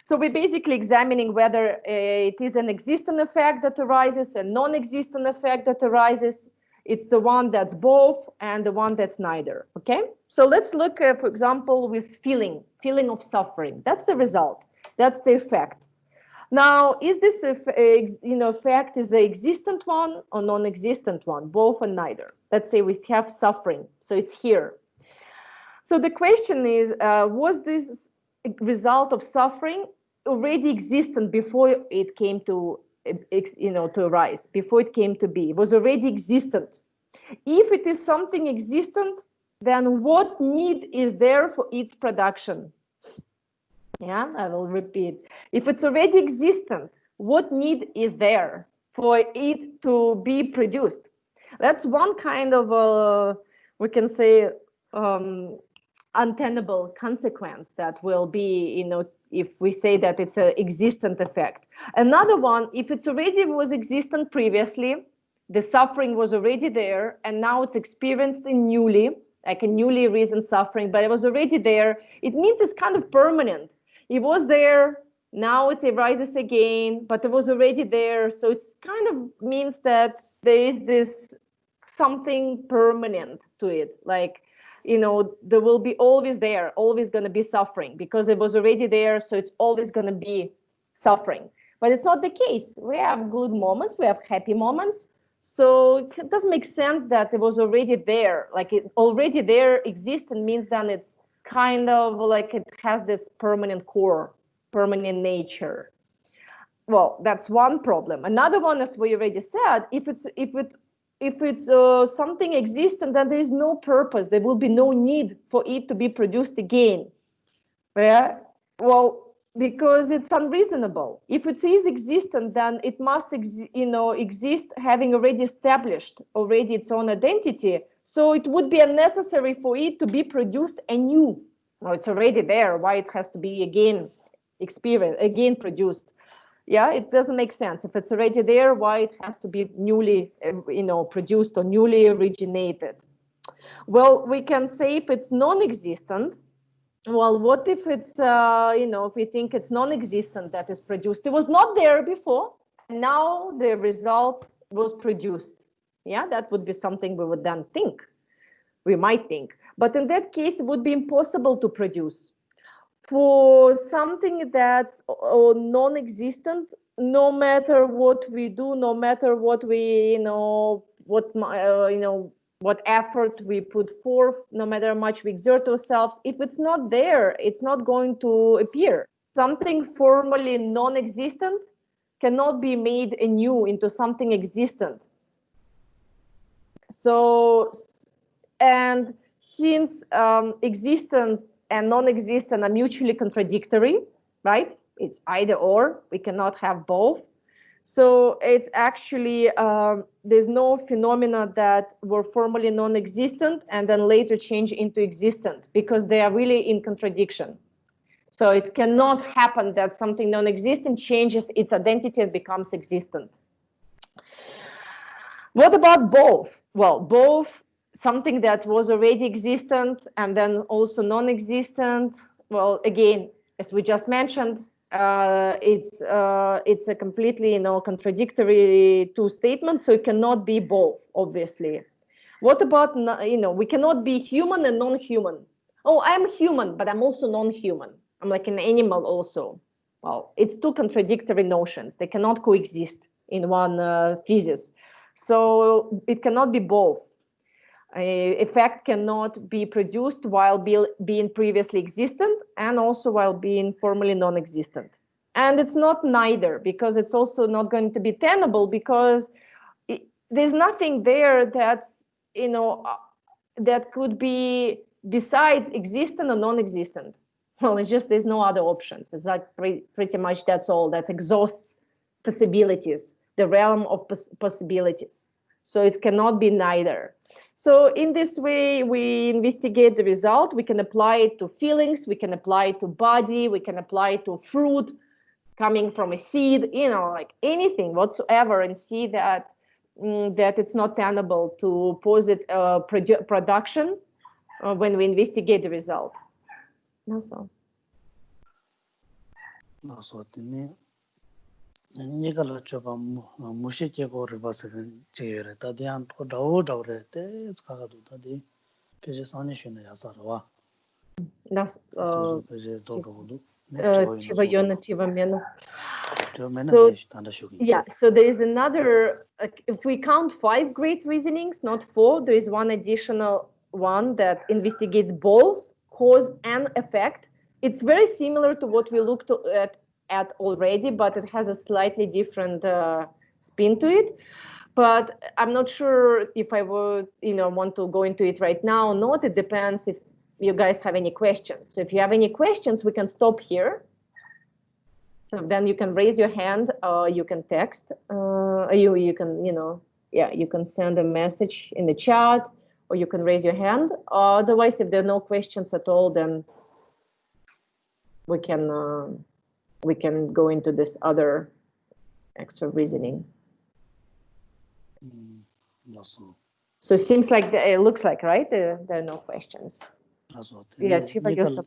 So we're basically examining whether it is an existent effect that arises, a non-existent effect that arises. It's the one that's both and the one that's neither, okay? So let's look, for example, with feeling of suffering. That's the result. That's the effect. Now, is this effect is the existent one or non-existent one, both and neither? Let's say we have suffering, so it's here. So the question is, was this result of suffering already existent before it came to, to arise, before it came to be? It was already existent. If it is something existent, then what need is there for its production? Yeah, I will repeat. If it's already existent, what need is there for it to be produced? That's one kind of, we can say, untenable consequence that will be, if we say that it's an existent effect. Another one, if it's already was existent previously, the suffering was already there, and now it's experienced in newly, like a newly arisen suffering, but it was already there. It means it's kind of permanent. It was there, now it arises again, but it was already there. So it's kind of means that there is this something permanent to it, like, there will be always there, always going to be suffering, because it was already there, so it's always going to be suffering. But it's not the case. We have good moments, we have happy moments, so it doesn't make sense that it was already there. Like, it already there exists, and means then it's kind of like it has this permanent core, permanent nature. Well, that's one problem. Another one, as we already said, if it's something existent, then there is no purpose. There will be no need for it to be produced again. Yeah? Well, because it's unreasonable. If it is existent, then it must exist having already established its own identity. So it would be unnecessary for it to be produced anew. No, it's already there. Why it has to be again produced? Yeah, it doesn't make sense. If it's already there, why it has to be newly produced or newly originated? Well, we can say if it's non-existent, well, what if it's, if we think it's non-existent that is produced? It was not there before, and now the result was produced. Yeah, that would be something we would then think. We might think. But in that case, it would be impossible to produce. For something that's non-existent, no matter what we do, no matter what we, what effort we put forth, no matter how much we exert ourselves, if it's not there, it's not going to appear. Something formerly non-existent cannot be made anew into something existent. So, and since existence and non-existent are mutually contradictory, right? It's either or, we cannot have both. So it's actually, there's no phenomena that were formerly non-existent and then later change into existent, because they are really in contradiction. So it cannot happen that something non-existent changes its identity and becomes existent. What about both? Well, both, something that was already existent and then also non-existent. Well, again, as we just mentioned, it's a completely contradictory two statements, so it cannot be both, obviously. What about we cannot be human and non-human? Oh, I'm human, but I'm also non-human. I'm like an animal also. Well, it's two contradictory notions. They cannot coexist in one thesis. So it cannot be both. Effect cannot be produced while being previously existent and also while being formerly non-existent. And it's not neither, because it's also not going to be tenable, because there's nothing there that's, that could be besides existent or non-existent. Well, it's just there's no other options. It's like pretty much that's all that exhausts possibilities, the realm of possibilities. So it cannot be neither. So in this way, we investigate the result. We can apply it to feelings. We can apply it to body. We can apply it to fruit coming from a seed, like anything whatsoever, and see that it's not tenable to posit production when we investigate the result. That's all. Niga la choba mushi kego riba segan cheyore tadiyan to dawo dawre te skagadu tadi peje sani shune yasarwa. That's peje dodo so there is another, if we count 5 great reasonings, not 4, there is one additional one that investigates both cause and effect. It's very similar to what we looked at already, but it has a slightly different spin to it. But I'm not sure if I would, want to go into it right now or not. It depends if you guys have any questions. So if you have any questions, we can stop here. So then you can raise your hand, or you can text, you can, you can send a message in the chat, or you can raise your hand. Otherwise, if there are no questions at all, then we can go into this other extra reasoning. So it seems like it looks like, right? There are no questions. Yeah, Chiba Yosef.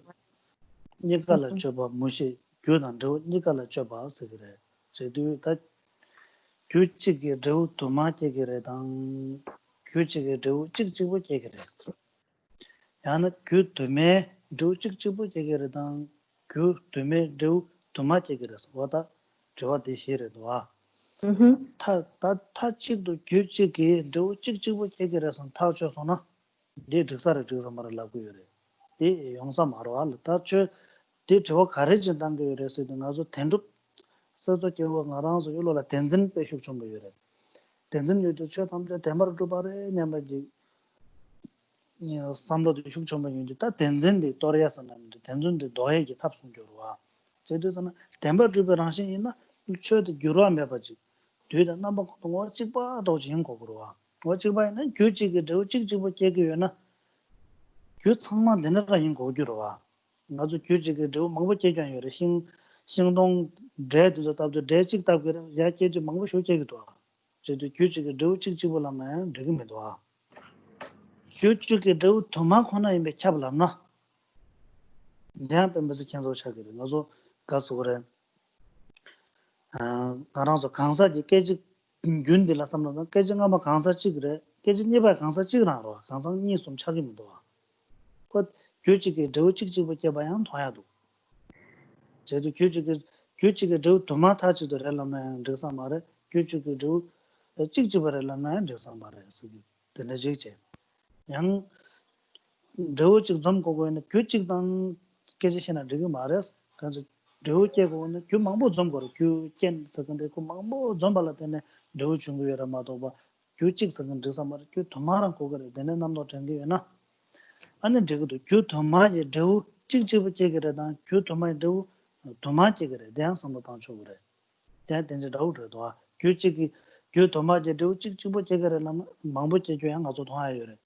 gyudandu nikala choba sigire redu ta gyuchige rew tomate gire dang gyuchige rew chikchibu chegire yana gyutume rew chikchibu chegire dang gyutume rew tomate gire wada rewa de shire doa ta chikdu gyuchige rew chikchibu chegire san ta cho sona de diksara mara lagu yore de yongsa marwa ta cho di chwa kharij dang ge yore se nga zo tenrup so zo ke wa ngarang zo yolo la tenzin pe shuk chom yore tenzin yo de chwa tam de temar du bare nyama ji samlo de shuk chom yore ta tenzin de torya san de tenzin de doye gi tap sum jor wa 제도서는 템버 주베 랑신이나 쳐도 규로함에 봐지 되다 남바 고동어 찍바 도진 거로 와 어찌바는 규칙이 더 찍찍고 제기요나 규 창만 되는 거인 거기로 와 나도 규칙이 더 망고 제견요를 행동 대도 답도 대직 답고 야케도 망고 쇼제기도 와 제도 규칙이 더 찍찍고라면 되게 매도 와 규칙이 더 도마코나 임에 잡으라나 대한 뱀버스 캔서 차기를 나도 가서 그래 나랑서 강사지 깨지 균들라 삼는 깨지가 뭐 강사지 그래 깨지 니바 강사지 그러나 강사니 좀 차기면도 그 규칙이 더 찍찍부터 봐야 돼야도 제도 규칙이 더 도마타지도 relevant 그래서 말에 규칙이 더 찍찍을 relevant 그래서 말해서 되는지제 양 더 찍좀 거고 있는 규칙당 깨지시나 되게 말해서 그래서 료제고는 규망보 좀 거로 규견 서근데 그 망보 좀 발라되네 료 중국에라 마도 봐 규칙 서근 저서 말 도마랑 고거래 되는 남도 된게나 아니 저거도 규 도마에 료 찍찍부제게라다 규 도마에 료 도마제게래 대한 선도당 쪽으로 대한 된지 라우르도 규칙이 규 도마제 료 찍찍부제게라면 망보 제조양 가서 도와요래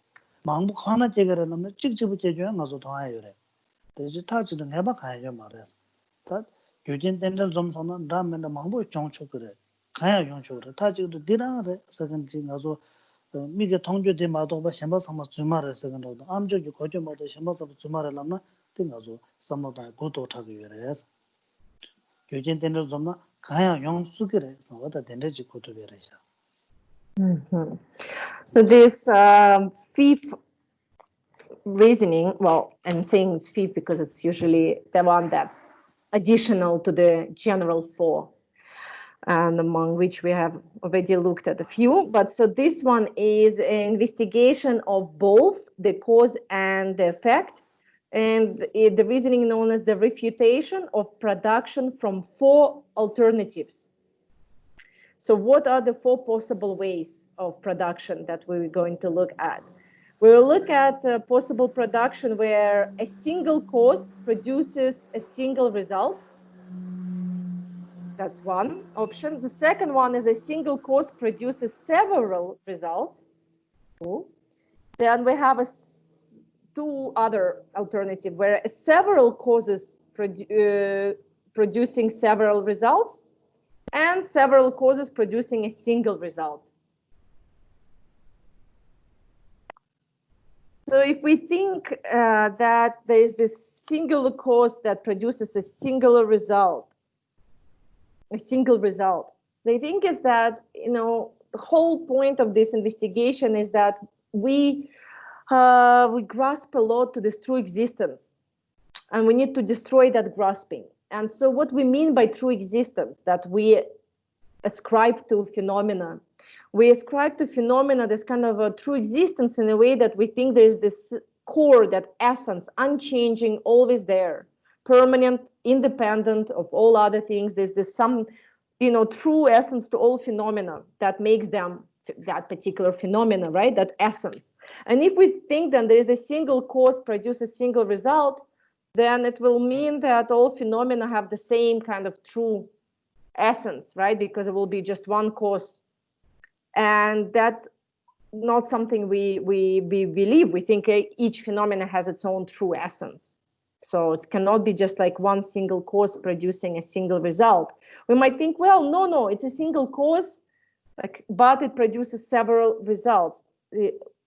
망보 하나 제게라면 찍찍부제조양 가서 도와요래 대지 타지는 해봐 가야 말해서 다 교진 된들 좀 손은 라면의 망보 정초 그래 가야 용초를 타지도 디라래 서근지 가서 미게 통주대 마도바 셴바 삼마 주말을 서근도 암저기 고조마도 셴바 주말을 남나 등가서 삼마다 고도 타고 이래서 교진 된들 좀 가야 용수 그래 서다 된지 고도 이래서 So this fifth reasoning, well, I'm saying it's fifth because it's usually the one that's additional to the general four, and among which we have already looked at a few. But so this one is an investigation of both the cause and the effect, and the reasoning known as the refutation of production from four alternatives. So what are the four possible ways of production that we're going to look at? We will look at possible production where a single cause produces a single result. That's one option. The second one is a single cause produces several results. Then we have two other alternatives where several causes producing several results and several causes producing a single result. So if we think that there is this singular cause that produces a singular result, the thing is that, the whole point of this investigation is that we grasp a lot to this true existence, and we need to destroy that grasping. And so what we mean by true existence, that we ascribe to phenomena. We ascribe to phenomena this kind of a true existence in a way that we think there's this core, that essence, unchanging, always there, permanent, independent of all other things. There's this some, true essence to all phenomena that makes them that particular phenomena, right? That essence. And if we think that there is a single cause produces a single result, then it will mean that all phenomena have the same kind of true essence, right? Because it will be just one cause. And that's not something we believe. We think each phenomena has its own true essence. So it cannot be just like one single cause producing a single result. We might think, well, no, it's a single cause, but it produces several results.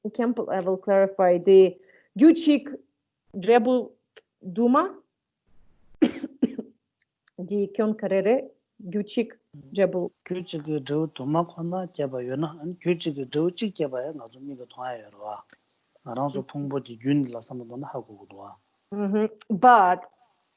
Khenpo, I will clarify, the Gyuchik Drebu Duma, the Kyon Karere, Gyuchik Drebu. 규칙이 더 도마코나 개바요나 규칙이 더 찍개바야 나중에 통하여와 나랑서 통보지 윤라 삼도나 하고도와. But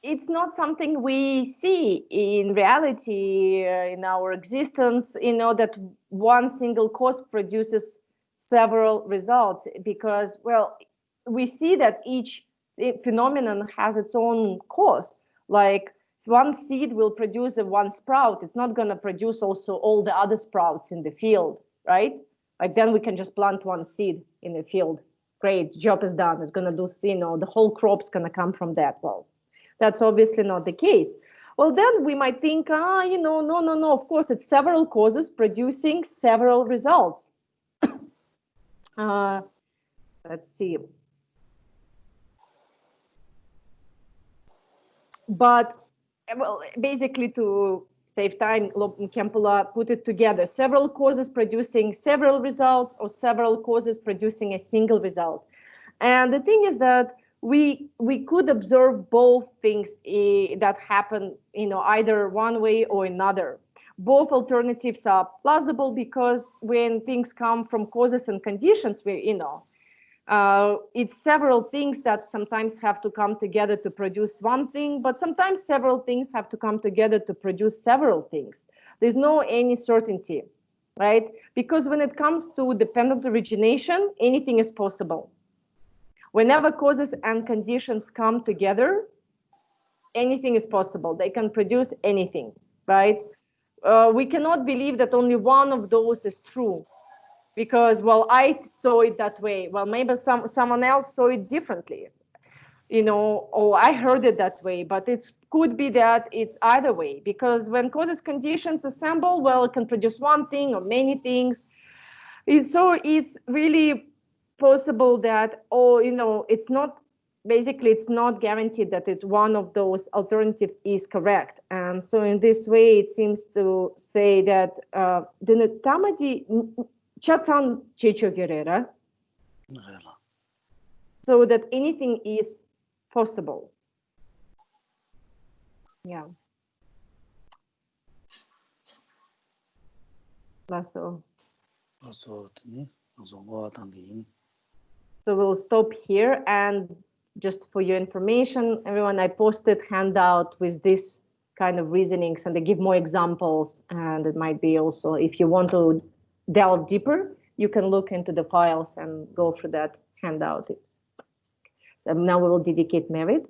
it's not something we see in reality, in our existence, that one single cause produces several results, because, well, we see that each phenomenon has its own cause. Like one seed will produce one sprout, it's not going to produce also all the other sprouts in the field, right? Like then we can just plant one seed in the field. Great, job is done. It's going to do, the whole crop's going to come from that. Well, that's obviously not the case. Well, then we might think, no, of course, it's several causes producing several results. Let's see. But, well, basically to save time, Khenpo put it together. Several causes producing several results, or several causes producing a single result. And the thing is that we could observe both things that happen, either one way or another. Both alternatives are plausible, because when things come from causes and conditions, it's several things that sometimes have to come together to produce one thing, but sometimes several things have to come together to produce several things. There's no any certainty, right? Because when it comes to dependent origination, anything is possible. Whenever causes and conditions come together, anything is possible. They can produce anything, right? We cannot believe that only one of those is true, because, well, I saw it that way. Well, maybe someone else saw it differently, or I heard it that way, but it could be that it's either way, because when causes conditions assemble, well, it can produce one thing or many things. So it's really possible that, it's not guaranteed that one of those alternatives is correct. And so in this way, it seems to say that the tamadi chatsan checho gerera, so that anything is possible. Yeah. So we'll stop here, and just for your information, everyone, I posted handout with this kind of reasonings, and they give more examples, and it might be also, if you want to delve deeper, you can look into the files and go through that handout. So now we will dedicate merit.